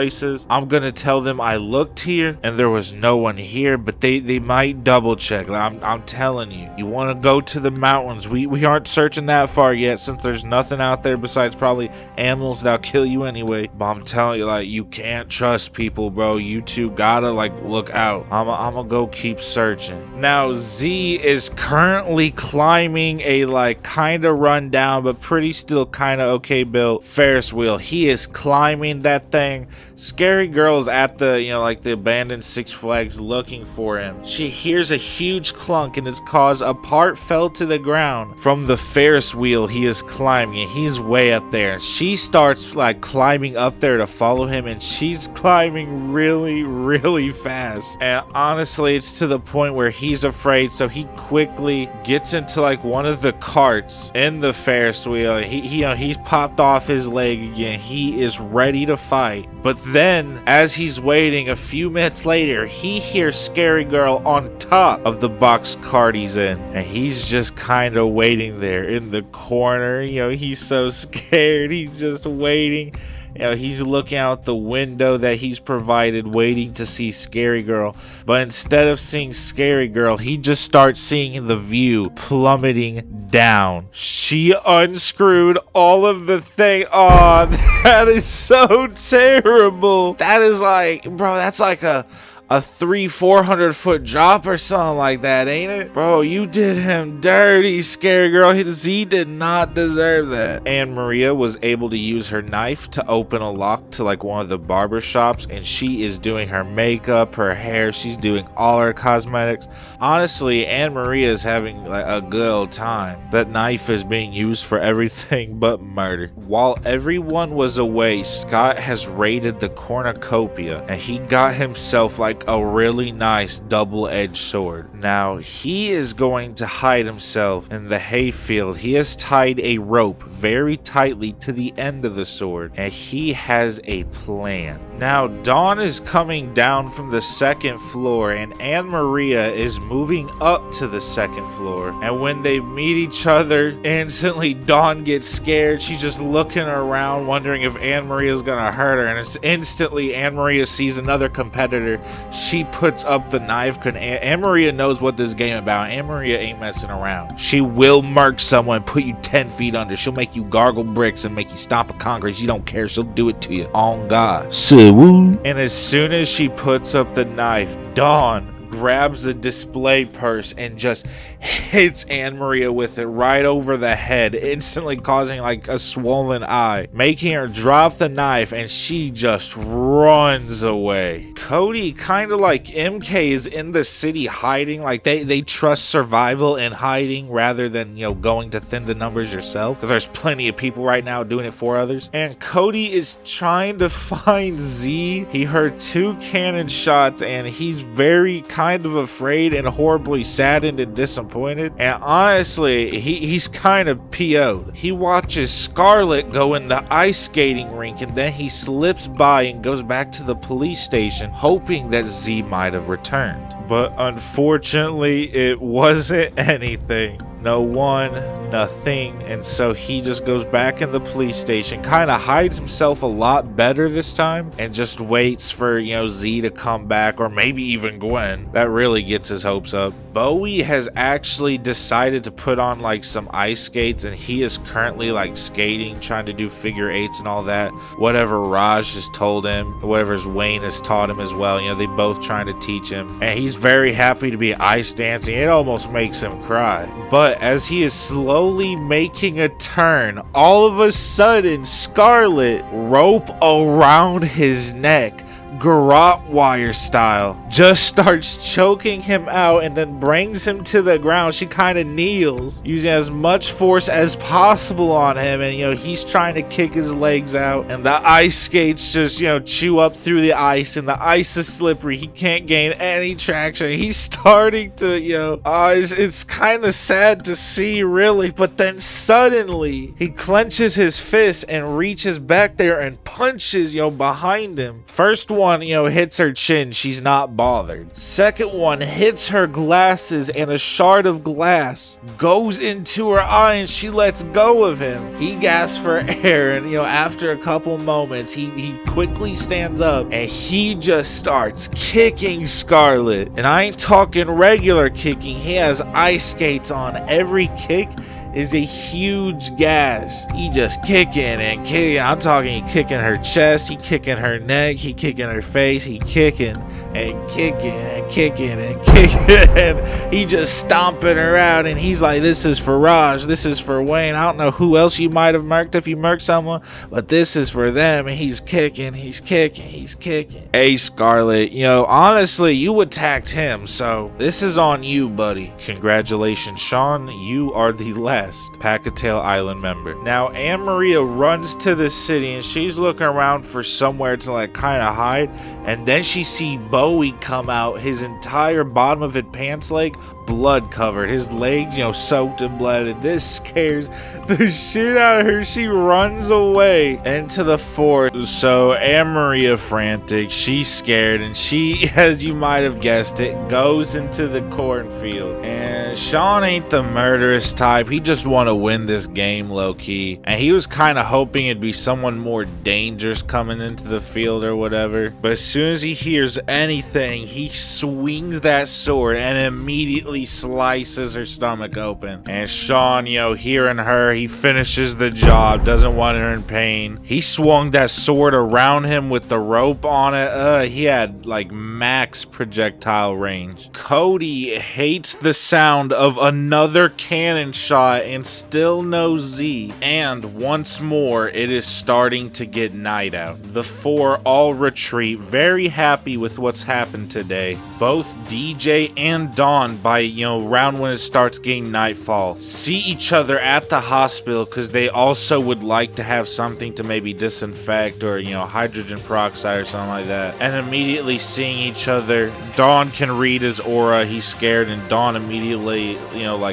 I'm gonna tell them I looked here and there was no one here, but they might double check. I'm telling you, you want to go to the mountains. We aren't searching that far yet, since there's nothing out there besides probably animals that'll kill you anyway. But I'm telling you, like, you can't trust people, bro. You two gotta like look out. I'm gonna go keep searching. Now Z is currently climbing a like kind of run down but pretty still kind of okay built Ferris wheel. He is climbing that thing. Scary Girl's at the, like the abandoned Six Flags looking for him. She hears a huge clunk and it's caused a part fell to the ground from the Ferris wheel he is climbing, and he's way up there. She starts like climbing up there to follow him, and she's climbing really fast. And honestly, it's to the point where he's afraid, so he quickly gets into like one of the carts in the Ferris wheel. He's popped off his leg again. He is ready to fight. But then, as he's waiting, a few minutes later, he hears Scary Girl on top of the box cart he's in, and he's just kind of waiting there in the corner. He's so scared. He's just waiting. He's looking out the window that he's provided, waiting to see Scary Girl. But instead of seeing Scary Girl, he just starts seeing the view plummeting down. She unscrewed all of the thing. Oh, that is so terrible. That is like, bro, that's like a 300-400 foot drop or something like that, ain't it? Bro, you did him dirty, Scary Girl. Z did not deserve that. And Maria was able to use her knife to open a lock to like one of the barber shops, and she is doing her makeup, her hair, she's doing all her cosmetics. Honestly, Anne Maria is having like a good old time. That knife is being used for everything but murder. While everyone was away, Scott has raided the cornucopia, and he got himself like a really nice double-edged sword. Now he is going to hide himself in the hayfield. He has tied a rope very tightly to the end of the sword, and he has a plan. Now Dawn is coming down from the second floor, and Anne Maria is moving up to the second floor. And when they meet each other, instantly Dawn gets scared. She's just looking around, wondering if Anne Maria is gonna hurt her, and it's instantly Anne Maria sees another competitor. She puts up the knife, because Anne Maria knows what this game about. Anne Maria ain't messing around. She will murk someone, put you 10 feet under. She'll make you gargle bricks and make you stomp a concrete. She don't care. She'll do it to you. On God. And as soon as she puts up the knife, Dawn grabs a display purse and just hits Anne Maria with it right over the head, instantly causing like a swollen eye, making her drop the knife, and she just runs away. Cody, kind of like MK, is in the city hiding. Like they trust survival and hiding rather than going to thin the numbers yourself, because there's plenty of people right now doing it for others. And Cody is trying to find Z. He heard 2 cannon shots, and he's very kind of afraid and horribly saddened and disappointed. And honestly, he's kind of PO'd. He watches Scarlet go in the ice skating rink, and then he slips by and goes back to the police station, hoping that Z might have returned. But unfortunately, it wasn't anything. No one, nothing. And so he just goes back in the police station, kind of hides himself a lot better this time, and just waits for, Z to come back, or maybe even Gwen. That really gets his hopes up. Bowie has actually decided to put on like some ice skates, and he is currently like skating, trying to do figure eights and all that. Whatever Raj has told him, whatever Wayne has taught him as well. They both trying to teach him. And he's very happy to be ice dancing. It almost makes him cry. But as he is slowly making a turn, all of a sudden, Scarlet, rope around his neck, garrote wire style, just starts choking him out and then brings him to the ground. She kind of kneels, using as much force as possible on him, and he's trying to kick his legs out, and the ice skates just chew up through the ice, and the ice is slippery. He can't gain any traction. He's starting to it's kind of sad to see, really. But then suddenly he clenches his fist and reaches back there and punches behind him. First one hits her chin, she's not bothered. Second one hits her glasses, and a shard of glass goes into her eye, and she lets go of him. He gasps for air, and after a couple moments, he quickly stands up, and he just starts kicking Scarlet. And I ain't talking regular kicking. He has ice skates on. Every kick is a huge gash. He just kicking and kicking. I'm talking, he kicking her chest, he kicking her neck, he kicking her face, he kicking and kicking and kicking and kicking. And he just stomping around, and he's like, this is for Raj, this is for Wayne. I don't know who else you might have murked if you murked someone, but this is for them. And he's kicking, he's kicking, he's kicking. Hey, Scarlet, honestly, you attacked him, so this is on you, buddy. Congratulations, Sean. You are the last Pacatail Island member. Now, Anne Maria runs to the city, and she's looking around for somewhere to like kind of hide, and then she see Bowie come out, his entire bottom of his pants leg blood covered, his legs soaked in blood, and this scares the shit out of her. She runs away into the forest. So Anne Maria, frantic, she's scared, and she, as you might have guessed it, goes into the cornfield. And Sean ain't the murderous type. He just want to win this game low-key, and he was kind of hoping it'd be someone more dangerous coming into the field or whatever. But as soon as he hears anything, he swings that sword and immediately slices her stomach open. And Sean, hearing her, he finishes the job, doesn't want her in pain. He swung that sword around him with the rope on it. He had like max projectile range. Cody hates the sound of another cannon shot and still no Z. And once more, it is starting to get night out. The four all retreat, very happy with what's happened today. Both DJ and Dawn, by around when it starts getting nightfall, see each other at the hospital because they also would like to have something to maybe disinfect or hydrogen peroxide or something like that. And immediately seeing each other, Dawn can read his aura. He's scared, and Dawn immediately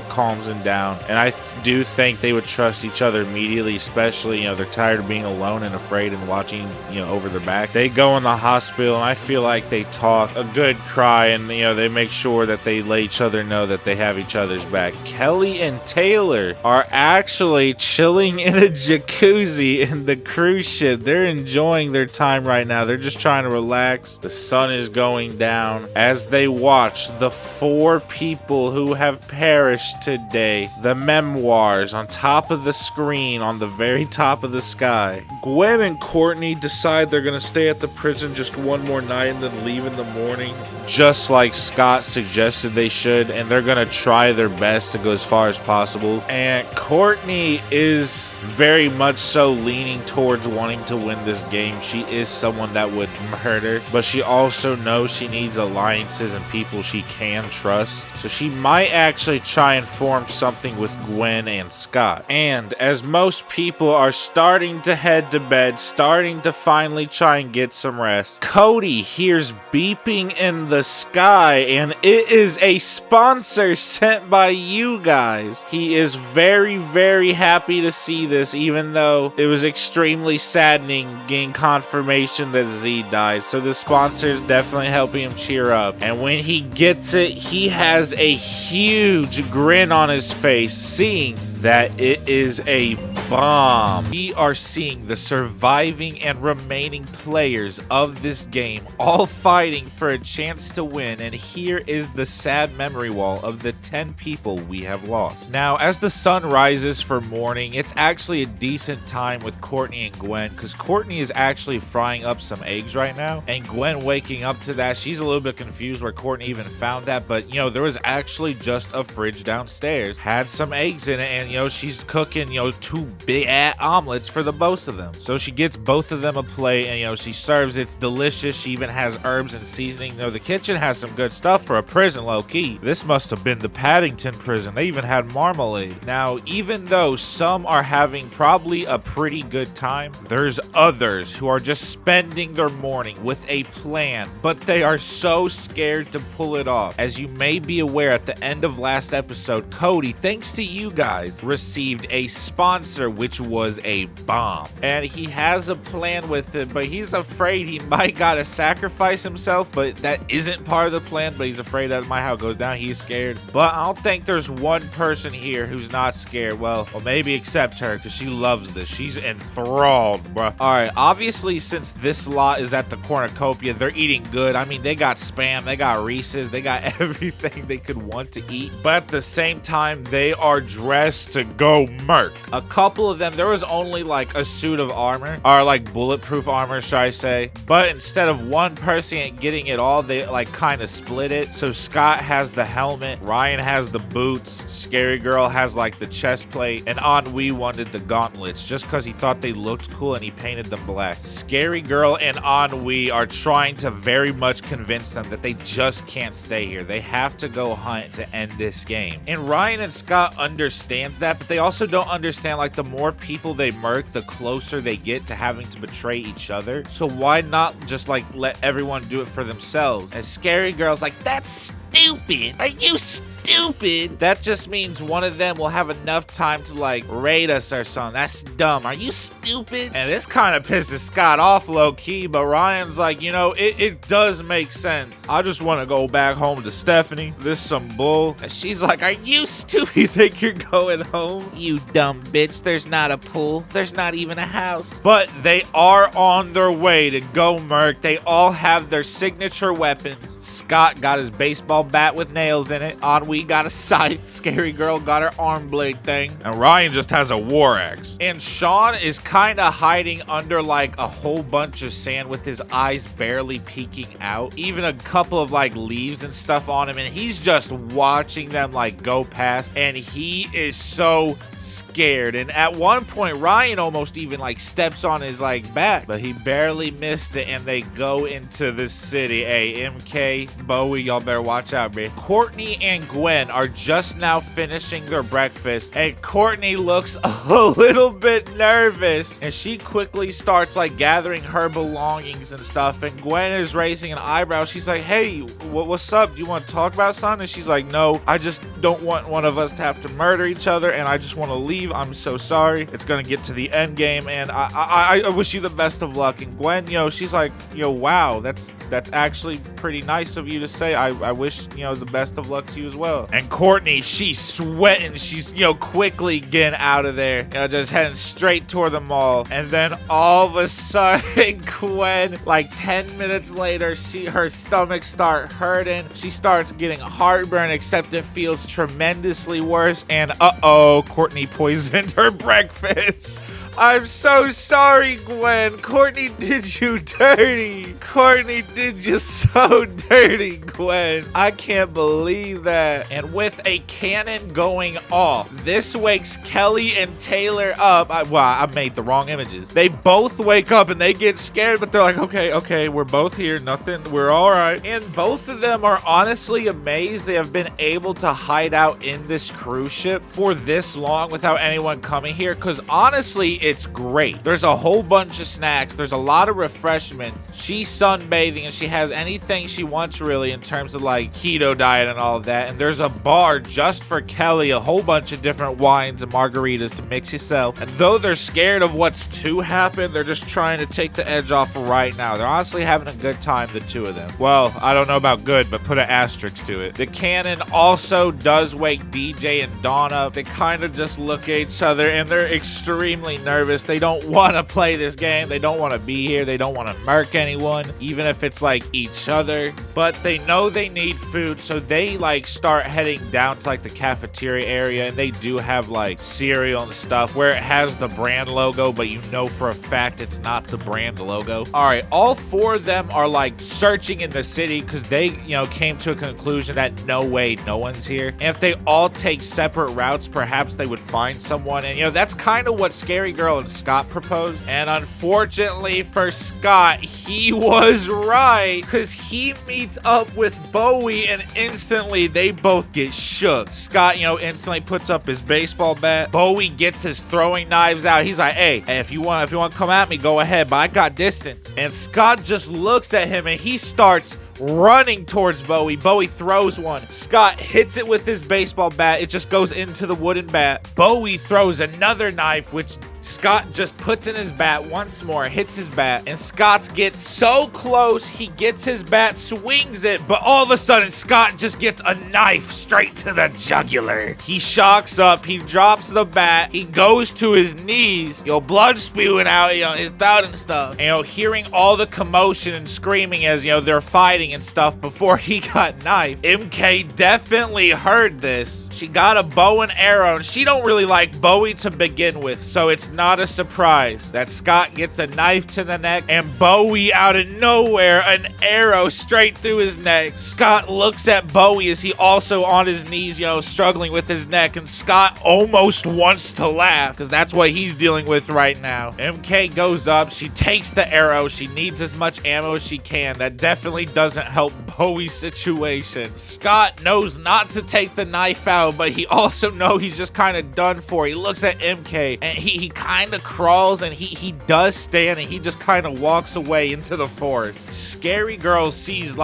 calms him down. And I do think they would trust each other immediately, especially they're tired of being alone and afraid and watching over their back. They go in the hospital, and I feel like they talk a good cry, and they make sure that they let each other know that they have each other's back. Kelly and Taylor are actually chilling in a jacuzzi in the cruise ship. They're enjoying their time right now. They're just trying to relax. The sun is going down as they watch the 4 people who have perished today. The memoirs on top of the screen on the very top of the sky. Gwen and Courtney decide they're gonna stay at the prison just one more night and then leave in the morning, just like Scott suggested they should, and they're gonna try their best to go as far as possible. And Courtney is very much so leaning towards wanting to win this game. She is someone that would murder, but she also knows she needs alliances and people she can trust. So she might actually try and form something with Gwen and Scott. And as most people are starting to head to bed, starting to finally try and get some rest, Cody hears beeping in the sky, and it is a sponsor sent by you guys. He is very, very happy to see this, even though it was extremely saddening getting confirmation that Z died. So the sponsor is definitely helping him cheer up. And when he gets it, he has a huge grin on his face, seeing that it is a bomb. We are seeing the surviving and remaining players of this game all fighting for a chance to win, and here is the sad memory wall of the 10 people we have lost. Now, as the sun rises for morning, it's actually a decent time with Courtney and Gwen, because Courtney is actually frying up some eggs right now, and Gwen waking up to that. She's a little bit confused where Courtney even found that, but there was actually just a fridge downstairs, had some eggs in it, and she's cooking 2 big omelets for the both of them. So she gets both of them a plate, and she serves. It's delicious. She even has herbs and seasoning. The kitchen has some good stuff for a prison, low-key. This must have been the Paddington prison. They even had marmalade. Now, even though some are having probably a pretty good time, there's others who are just spending their morning with a plan, but they are so scared to pull it off. As you may be aware, at the end of last episode, Cody, thanks to you guys, received a sponsor, which was a bomb. And he has a plan with it, but he's afraid he might gotta sacrifice himself, but that isn't part of the plan, but he's afraid that might how it goes down. He's scared. But I don't think there's one person here who's not scared. Well, maybe except her, because she loves this. She's enthralled, bruh. Alright, obviously, since this lot is at the cornucopia, they're eating good. I mean, they got Spam, they got Reese's, they got everything they could want to eat. But at the same time, they are dressed to go murk. A couple couple of them, there was only like a suit of armor, or like bulletproof armor, should I say. But instead of one person getting it all, they like kind of split it. So Scott has the helmet, Ryan has the boots, Scary Girl has like the chest plate, and Ennui wanted the gauntlets just because he thought they looked cool and he painted them black. Scary Girl and Ennui are trying to very much convince them that they just can't stay here. They have to go hunt to end this game. And Ryan and Scott understands that, but they also don't understand like the more people they murk, the closer they get to having to betray each other. So why not just like let everyone do it for themselves? And Scary Girl's like, that's stupid. Are you stupid? That just means one of them will have enough time to like raid us or something. That's dumb. Are you stupid? And this kind of pisses Scott off low key, but Ryan's like, you know, it does make sense. I just want to go back home to Stephanie. This some bull. And she's like, are you stupid? You think you're going home? You dumb bitch. There's not a pool. There's not even a house. But they are on their way to go murk. They all have their signature weapons. Scott got his baseball bat with nails in it. Ennui got a scythe. Scary Girl got her arm blade thing. And Ryan just has a war axe. And Sean is kind of hiding under like a whole bunch of sand with his eyes barely peeking out. Even a couple of like leaves and stuff on him. And he's just watching them like go past. And he is so scared. And at one point, Ryan almost even like steps on his like back. But he barely missed it. And they go into the city. Hey, MK, Bowie, y'all better watch out, man. Courtney and Gwen are just now finishing their breakfast, and Courtney looks a little bit nervous, and she quickly starts like gathering her belongings and stuff, and Gwen is raising an eyebrow. She's like, hey, what's up? Do you want to talk about something? And she's like, no, I just don't want one of us to have to murder each other, and I just want to leave. I'm so sorry. It's gonna get to the end game, and I wish you the best of luck. And Gwen, you know, she's like, you know, wow, that's actually pretty nice of you to say. I wish, you know, the best of luck to you as well. And Courtney, she's sweating. She's, you know, quickly getting out of there, you know, just heading straight toward the mall. And then all of a sudden, Gwen, like 10 minutes later, her stomach starts hurting. She starts getting heartburn, except it feels tremendously worse. And uh-oh, Courtney poisoned her breakfast. I'm so sorry, Gwen. Courtney did you dirty. Courtney did you so dirty, Gwen. I can't believe that. And with a cannon going off, this wakes Kelly and Taylor up. I made the wrong images. They both wake up and they get scared, but they're like, okay, we're both here. Nothing. We're all right. And both of them are honestly amazed they have been able to hide out in this cruise ship for this long without anyone coming here, because honestly, it's great. There's a whole bunch of snacks. There's a lot of refreshments. She's sunbathing and she has anything she wants really in terms of like keto diet and all of that. And there's a bar just for Kelly, a whole bunch of different wines and margaritas to mix yourself. And though they're scared of what's to happen, they're just trying to take the edge off for right now. They're honestly having a good time, the two of them. Well, I don't know about good, but put an asterisk to it. The cannon also does wake DJ and Dawn up. They kind of just look at each other and they're extremely nervous. They don't want to play this game. They don't want to be here. They don't want to murk anyone, even if it's like each other. But they know they need food, so they like start heading down to like the cafeteria area, and they do have like cereal and stuff where it has the brand logo, but you know for a fact it's not the brand logo. All right, all four of them are like searching in the city because they, you know, came to a conclusion that no way, no one's here. And if they all take separate routes, perhaps they would find someone. And you know, that's kind of what Scary Girl and Scott proposed. And unfortunately for Scott, he was right, because he meets up with Bowie and instantly they both get shook. Scott, you know, instantly puts up his baseball bat. Bowie gets his throwing knives out. He's like, hey, if you want to come at me, go ahead, but I got distance. And Scott just looks at him and he starts running towards Bowie. Bowie throws one. Scott hits it with his baseball bat. It just goes into the wooden bat. Bowie throws another knife, which Scott just puts in his bat once more, hits his bat, and Scott gets so close, he gets his bat, swings it, but all of a sudden, Scott just gets a knife straight to the jugular. He shocks up, he drops the bat, he goes to his knees, blood spewing out, his throat and stuff. Hearing all the commotion and screaming as, they're fighting and stuff before he got knifed. MK definitely heard this. She got a bow and arrow, and she don't really like Bowie to begin with, so it's not a surprise that Scott gets a knife to the neck, and Bowie out of nowhere, an arrow straight through his neck. Scott looks at Bowie as he also on his knees, struggling with his neck, and Scott almost wants to laugh, because that's what he's dealing with right now. MK goes up, she takes the arrow, she needs as much ammo as she can. That definitely doesn't help Bowie's situation. Scott knows not to take the knife out, but he also knows he's just kind of done for. He looks at MK, and he kind of crawls, and he does stand, and he just kind of walks away into the forest. Scary Girl sees,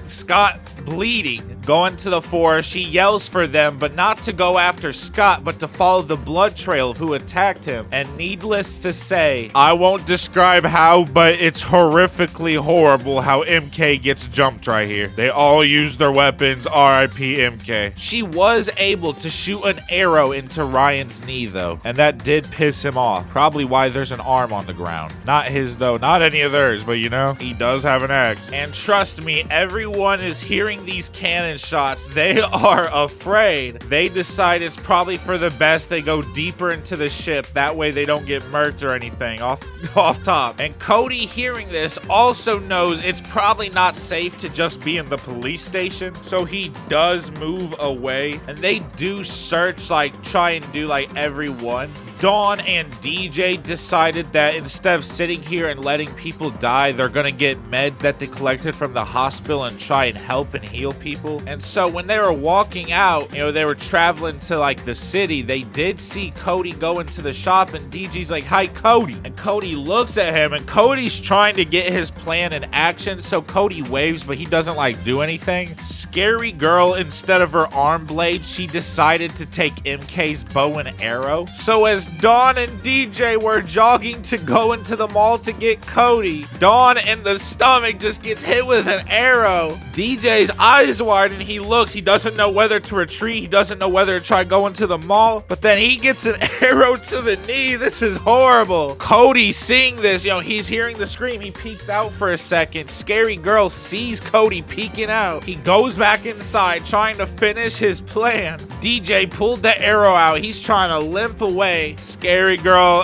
Scott bleeding, going to the forest. She yells for them, but not to go after Scott, but to follow the blood trail of who attacked him. And needless to say, I won't describe how, but it's horrifically horrible how MK gets jumped right here. They all use their weapons, RIP MK. She was able to shoot an arrow into Ryan's knee though, and that did piss him off. Probably why there's an arm on the ground. Not his though, not any of theirs, but he does have an axe. And trust me, everyone is hearing these cannon shots. They are afraid. They decide it's probably for the best they go deeper into the ship. That way they don't get murked or anything off top. And Cody, hearing this, also knows it's probably not safe to just be in the police station. So he does move away. And they do search, try and do everyone. Dawn and DJ decided that instead of sitting here and letting people die, they're gonna get meds that they collected from the hospital and try and help and heal people. And so when they were walking out, they were traveling to the city, they did see Cody go into the shop, and DJ's like, "Hi, Cody." And Cody looks at him, and Cody's trying to get his plan in action, so Cody waves, but he doesn't do anything. Scary Girl, instead of her arm blade, she decided to take MK's bow and arrow. So as Dawn and DJ were jogging to go into the mall to get Cody, Dawn in the stomach just gets hit with an arrow. DJ's eyes widen, he looks, he doesn't know whether to retreat, he doesn't know whether to try going to the mall, but then he gets an arrow to the knee. This is horrible. Cody seeing this, he's hearing the scream, he peeks out for a second. Scary Girl sees Cody peeking out. He goes back inside trying to finish his plan. DJ pulled the arrow out, he's trying to limp away. Scary Girl,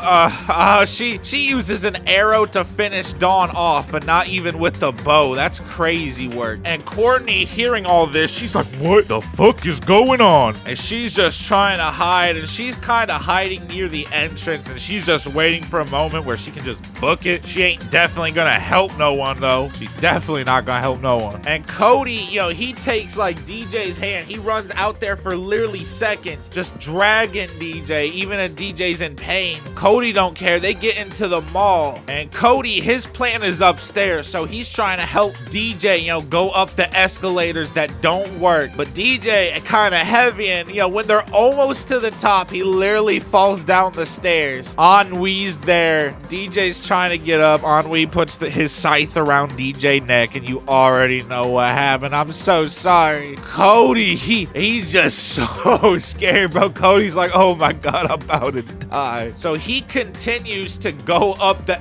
she uses an arrow to finish Dawn off, but not even with the bow. That's crazy work. And Courtney, hearing all this, she's like, "What the fuck is going on?" And she's just trying to hide, and she's kind of hiding near the entrance, and she's just waiting for a moment where she can just book it. She ain't definitely gonna help no one though. She definitely not gonna help no one. And Cody, he takes DJ's hand. He runs out there for literally seconds, just dragging DJ, even a DJ's in pain. Cody don't care. They get into the mall, and Cody, his plan is upstairs, so he's trying to help DJ, go up the escalators that don't work. But DJ kind of heavy, and when they're almost to the top, he literally falls down the stairs. Ennui's there. DJ's trying to get up. Ennui puts his scythe around DJ's neck, and you already know what happened. I'm so sorry. Cody, he's just so scared, bro. Cody's like, "Oh my god, I'm about to die." So he continues to go up the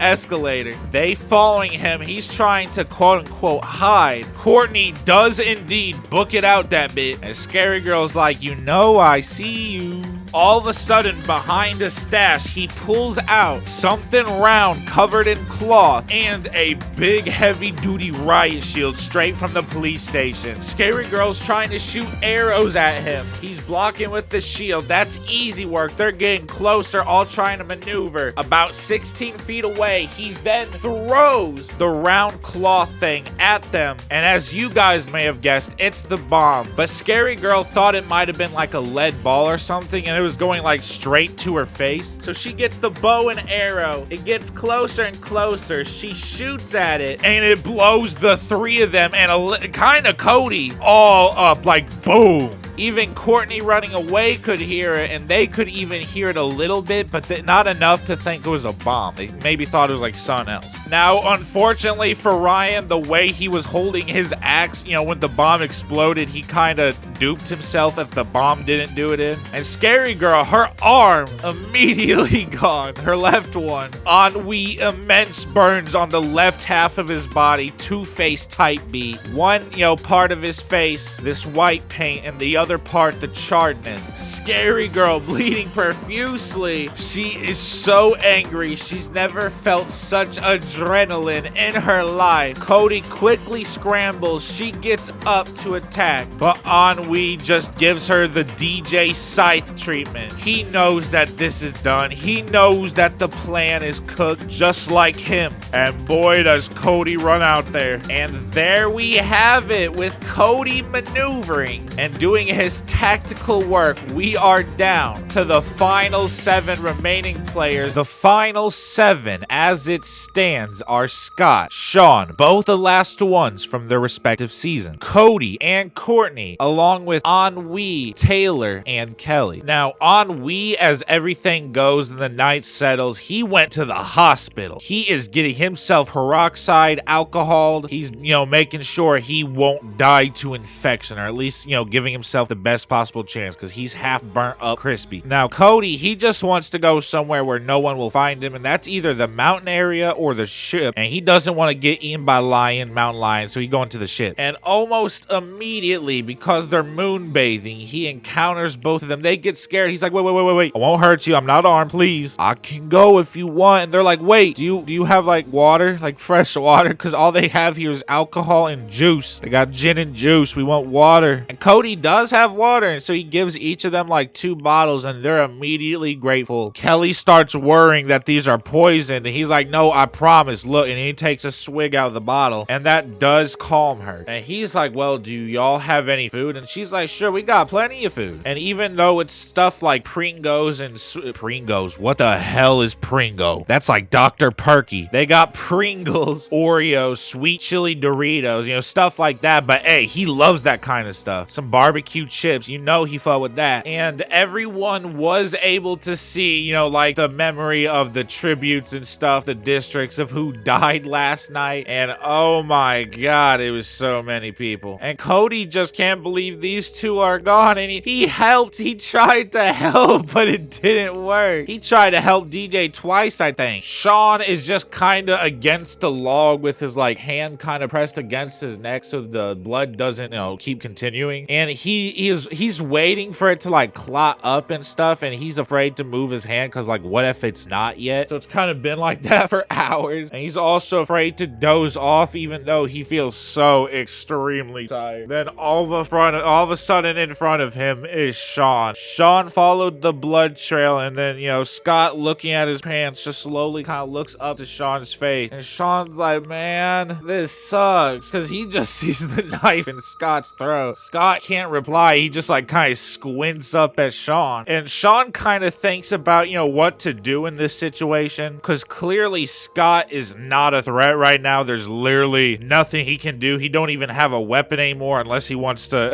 escalator. They following him. He's trying to quote unquote hide. Courtney does indeed book it out that bit, and Scary Girl's like, "I see you." All of a sudden, behind a stash, he pulls out something round covered in cloth and a big heavy-duty riot shield straight from the police station. Scary Girl's trying to shoot arrows at him. He's blocking with the shield. That's easy work. They're getting closer, all trying to maneuver. About 16 feet away, he then throws the round cloth thing at them. And as you guys may have guessed, it's the bomb. But Scary Girl thought it might have been a lead ball or something, and it was going straight to her face. So she gets the bow and arrow. It gets closer and closer. She shoots at it, and it blows the three of them and kind of Cody all up, boom. Even Courtney running away could hear it, and they could even hear it a little bit, but not enough to think it was a bomb. They maybe thought it was like something else. Now, unfortunately for Ryan, the way he was holding his axe, when the bomb exploded, he kind of duped himself if the bomb didn't do it in. And Scary Girl, her arm immediately gone, her left one. Ennui, immense burns on the left half of his body, two-face type beat. One, part of his face, this white paint, and the other part, the charredness. Scary Girl bleeding profusely. She is so angry. She's never felt such adrenaline in her life. Cody quickly scrambles. She gets up to attack, but Ennui just gives her the DJ Scythe treatment. He knows that this is done. He knows that the plan is cooked just like him. And boy, does Cody run out there. And there we have it, with Cody maneuvering and doing his tactical work. We are down to the final 7 remaining players. The final 7 as it stands are Scott, Sean, both the last ones from their respective season, Cody and Courtney, along with Ennui, Taylor, and Kelly. Now, Ennui, as everything goes and the night settles, he went to the hospital. He is getting himself peroxide, alcohol. He's, making sure he won't die to infection, or at least, giving himself the best possible chance, because he's half burnt up crispy. Now, Cody, he just wants to go somewhere where no one will find him, and that's either the mountain area or the ship, and he doesn't want to get eaten by mountain lions, so he's going to the ship. And almost immediately, because they're moon bathing, he encounters both of them. They get scared. He's like, wait, I won't hurt you. I'm not armed, please. I can go if you want. And they're like, wait, do you have like water, like fresh water? Because all they have here is alcohol and juice. They got gin and juice. We want water. And Cody does have water, and so he gives each of them like 2 bottles, and they're immediately grateful. Kelly starts worrying that these are poisoned, and he's like, no, I promise, look. And he takes a swig out of the bottle, and that does calm her. And he's like, well, do y'all have any food? And she's like, sure, we got plenty of food. And even though it's stuff like Pringos and Pringos, what the hell is Pringo? That's like Dr. Perky. They got Pringles, Oreos, sweet chili Doritos, stuff like that. But hey, he loves that kind of stuff. Some barbecue chips, he fought with that. And everyone was able to see, like the memory of the tributes and stuff, the districts of who died last night. And oh my God, it was so many people. And Cody just can't believe these 2 are gone. And he helped. He tried to help, but it didn't work. He tried to help DJ twice, I think. Sean is just kind of against the log with his hand kind of pressed against his neck so the blood doesn't, keep continuing. And he's waiting for it to clot up and stuff, and he's afraid to move his hand because what if it's not yet? So it's kind of been like that for hours. And he's also afraid to doze off, even though he feels so extremely tired. Then all of a sudden in front of him is Sean. Sean followed the blood trail, and then Scott, looking at his pants, just slowly kind of looks up to Sean's face, and Sean's like, man, this sucks, because he just sees the knife in Scott's throat. Scott can't reply. He just kind of squints up at Sean, and Sean kind of thinks about what to do in this situation, because clearly Scott is not a threat right now. There's literally nothing he can do. He don't even have a weapon anymore unless he wants to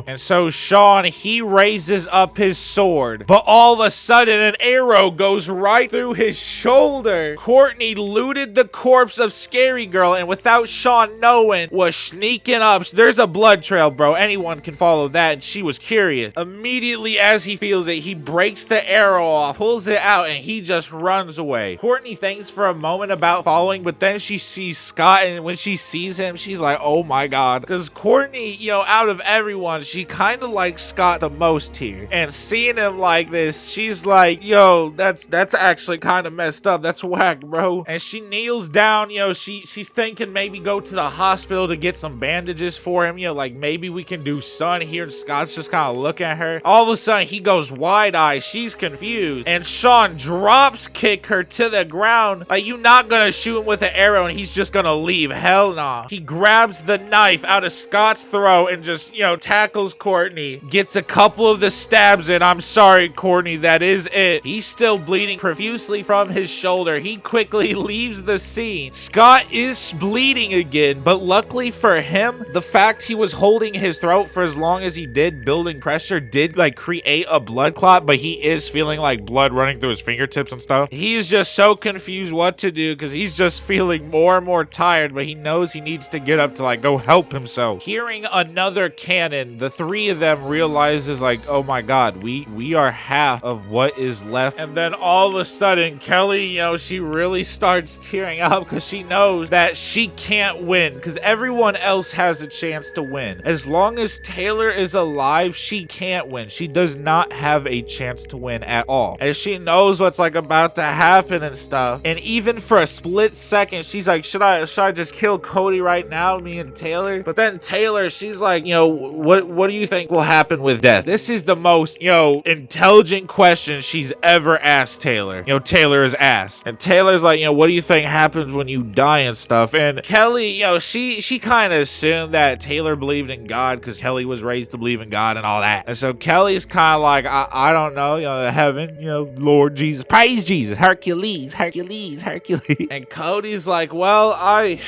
and so Sean, he raises up his sword, but all of a sudden an arrow goes right through his shoulder. Courtney looted the corpse of Scary Girl, and without Sean knowing, was sneaking up. So there's a blood trail, bro. Anyone can follow that, and she was curious. Immediately as he feels it, he breaks the arrow off, pulls it out, and he just runs away. Courtney thinks for a moment about following, but then she sees Scott, and when she sees him, she's like, oh my God. Because Courtney, out of everyone, she kind of likes Scott the most here. And seeing him like this, she's like, yo, that's actually kind of messed up. That's whack, bro. And she kneels down, she's thinking maybe go to the hospital to get some bandages for him, maybe we can do sun here. And Scott's just kind of looking at her. All of a sudden, he goes wide-eyed. She's confused. And Sean drops kick her to the ground. You not gonna shoot him with an arrow and he's just gonna leave. Hell nah. He grabs the knife out of Scott's throat and just, tackles Courtney, gets a couple of the stabs in. I'm sorry, Courtney, that is it. He's still bleeding profusely from his shoulder. He quickly leaves the scene. Scott is bleeding again, but luckily for him, the fact he was holding his throat for as long as he did, building pressure, did like create a blood clot, but he is feeling like blood running through his fingertips and stuff. He's just so confused what to do because he's just feeling more and more tired, but he knows he needs to get up to like go help himself. Hearing another cannon, the three of them realizes like, oh my god, we are half of what is left. And then all of a sudden, Kelly, she really starts tearing up because she knows that she can't win because everyone else has a chance to win. As long as Taylor is alive, she can't win. She does not have a chance to win at all. And she knows what's like about to happen and stuff. And even for a split second, she's like, should I just kill Cody right now, me and Taylor? But then Taylor, she's like, what do you think will happen with death? This is the most, intelligent question she's ever asked Taylor. Taylor is asked. And Taylor's like, what do you think happens when you die and stuff? And Kelly, she kind of assumed that Taylor believed in God because Kelly was raised to believe in God and all that. And so Kelly's kind of like, I don't know, heaven, Lord Jesus, praise Jesus, Hercules. And Cody's like, well, I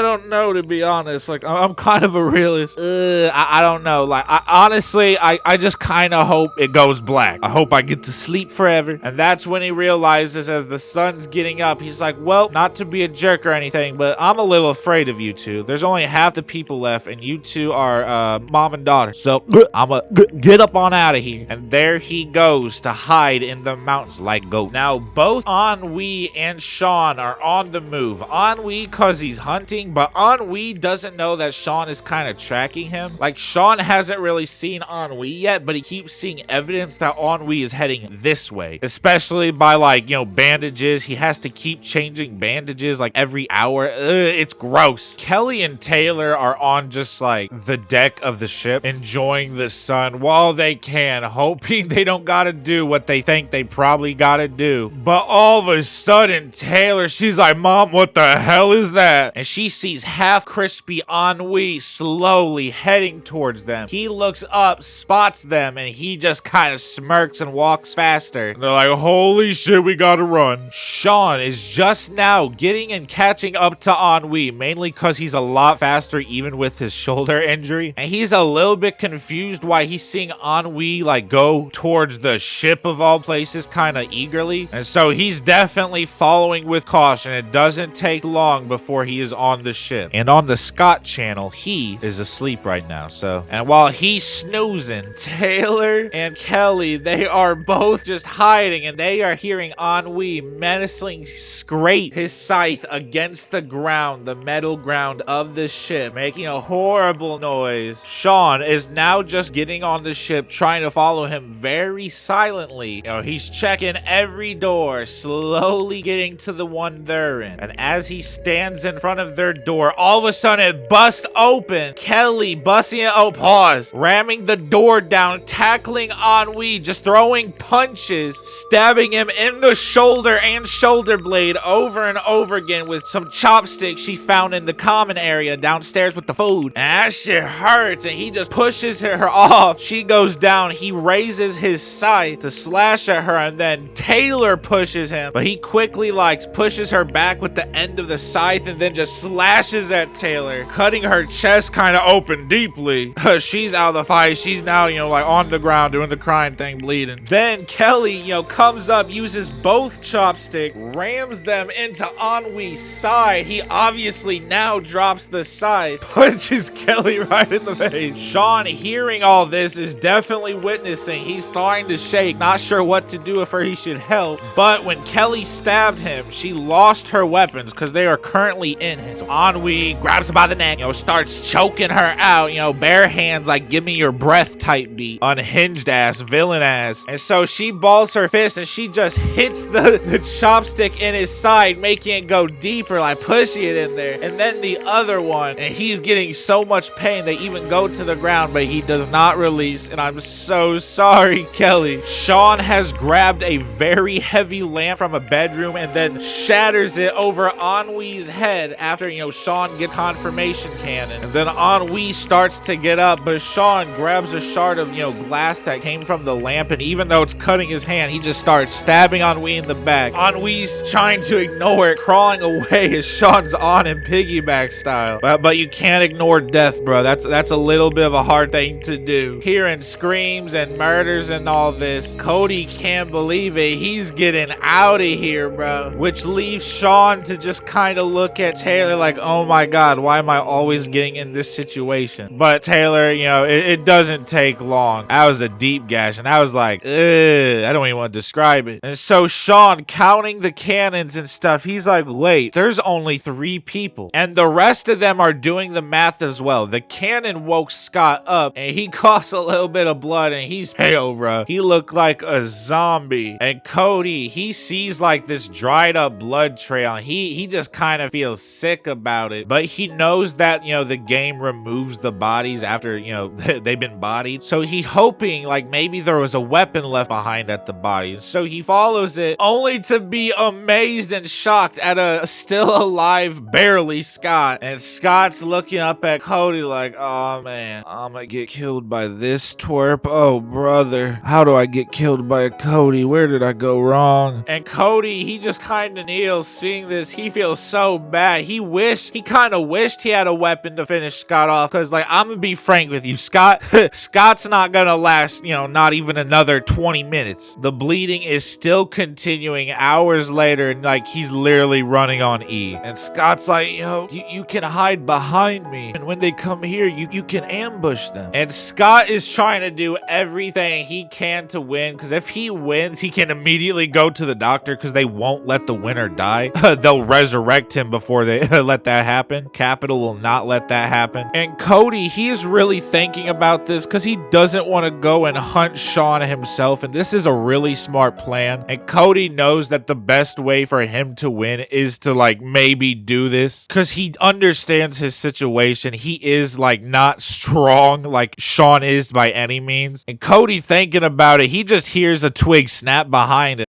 don't know, to be honest. Like, I'm kind of a realist. I don't know. Like, honestly, I just kind of hope it goes black. I hope I get to sleep forever. And that's when he realizes as the sun's getting up, he's like, well, not to be a jerk or anything, but I'm a little afraid of you two. There's only half the people left, and you two are mom and daughter. So I'm gonna get up on out of here. And there he goes to hide in the mountains like goat. Now, both Ennui and Sean are on the move. Ennui because he's hunting, but Ennui doesn't know that Sean is kind of tracking him. Like, Sean hasn't really seen Ennui yet, but he keeps seeing evidence that Ennui is heading this way, especially by like, bandages. He has to keep changing bandages like every hour. It's gross. Kelly and Taylor are on just like the deck of the ship, enjoying the sun while they can, hoping they don't gotta do what they think they probably gotta do. But all of a sudden, Taylor, she's like, Mom, what the hell is that? And she sees half crispy Ennui slowly heading towards them. He looks up, spots them, and he just kind of smirks and walks faster. And they're like, holy shit, we gotta run. Sean is just now getting and catching up to Ennui, mainly because he's a lot faster even with his shoulder injury. And he's a little bit confused why he's seeing Ennui like go towards the ship of all places kind of eagerly. And so he's definitely following with caution. It doesn't take long before he is on the ship. And on the Scott channel, he is asleep right now. And while he's snoozing, Taylor and Kelly, they are both just hiding, and they are hearing Ennui menacingly scrape his scythe against the ground, the metal ground of the ship, making a horrible noise. Sean is now just getting on the ship, trying to follow him very silently. He's checking every door, slowly getting to the one they're in. And as he stands in front of their door, all of a sudden it busts open. Kelly busting it, ramming the door down, tackling Ennui, just throwing punches, stabbing him in the shoulder and shoulder blade over and over again with some chopsticks she found in the common area downstairs with the food. And that shit hurts, and he just pushes her off. She goes down. He raises his scythe to slash at her, and then Taylor pushes him, but he quickly pushes her back with the end of the scythe and then just slashes at Taylor, cutting her chest kind of open deeply. She's out of the fight. She's now, on the ground doing the crying thing, bleeding. Then Kelly, comes up, uses both chopsticks, rams them into Ennui's side. He obviously now drops the scythe, punches Kelly right in the face. Sean, hearing all this, is definitely witnessing. He's starting to shake, not sure what to do if he should help. But when Kelly stabbed him, she lost her weapons because they are currently in him. So Ennui grabs her by the neck, starts choking her out, bare hands, like give me your breath type beat, unhinged ass, villain ass. And so she balls her fist and she just hits the chopstick in his side, making it go deeper, like pushing it in there. And then the other one, and he's getting so much pain they even go to the ground, but he does not release. And I'm so sorry, Kelly. Sean has grabbed a very heavy lamp from a bedroom and then shatters it over Ennui's head after, Sean gets confirmation cannon. And then Ennui starts to get up, but Sean grabs a shard of, glass that came from the lamp, and even though it's cutting his hand, he just starts stabbing Ennui in the back. Ennui's trying to ignore it, crawling away as Sean's on him piggyback style. But you can't ignore death, bro. That's a little bit of a hard thing to do. Hearing screams and murders and all this, Cody can't believe it. He's getting out of here, bro. Which leaves Sean to just kind of look at Taylor like, oh my god, why am I always getting in this situation? But Taylor, it doesn't take long. That was a deep gash, and I was like, ugh, I don't even want to describe it. And so Sean, counting the cannons and stuff, he's like, wait, there's only 3 people. And the rest of them are doing the math as well. The cannon woke Scott up, and he coughs a little bit of blood, and he's pale, bro. He looked like a zombie. And Cody, he sees like this dried up blood trail, and he just kind of feels sick about it. But he knows that, the game removes the bodies after, they've been bodied. So he hoping like maybe there was a weapon left behind at the body. So he follows it, only to be amazed and shocked at a still alive, barely Scott. And Scott's looking up at Cody like, oh man, I'm gonna get killed by this twerp. Oh brother, how do I get killed by a Cody? Where did I go wrong? And Cody, he just kind of kneels. Seeing this, he feels so bad. He kind of wished he had a weapon to finish Scott off, because like, I'm gonna be frank with you, Scott's not gonna last, not even another 20 minutes. The bleeding is still continuing hours later, and like, he's literally running on E. And Scott's like, you can hide behind me, and when they come here, you can ambush them. And Scott is trying to do everything he can to win, because if he wins, he can immediately go to the doctor, because they won't let the winner die. They'll resurrect him before they let that happen. Capital will not let that happen. And Cody, he is really thinking about this, because he doesn't want to go and hunt Sean himself, and this is a really smart plan. And Cody knows that the best way for him to win is to like maybe do this, because he understands his situation. He is like not strong like Sean is by any means. And Cody thinking about it, he just hears a twig snap behind him.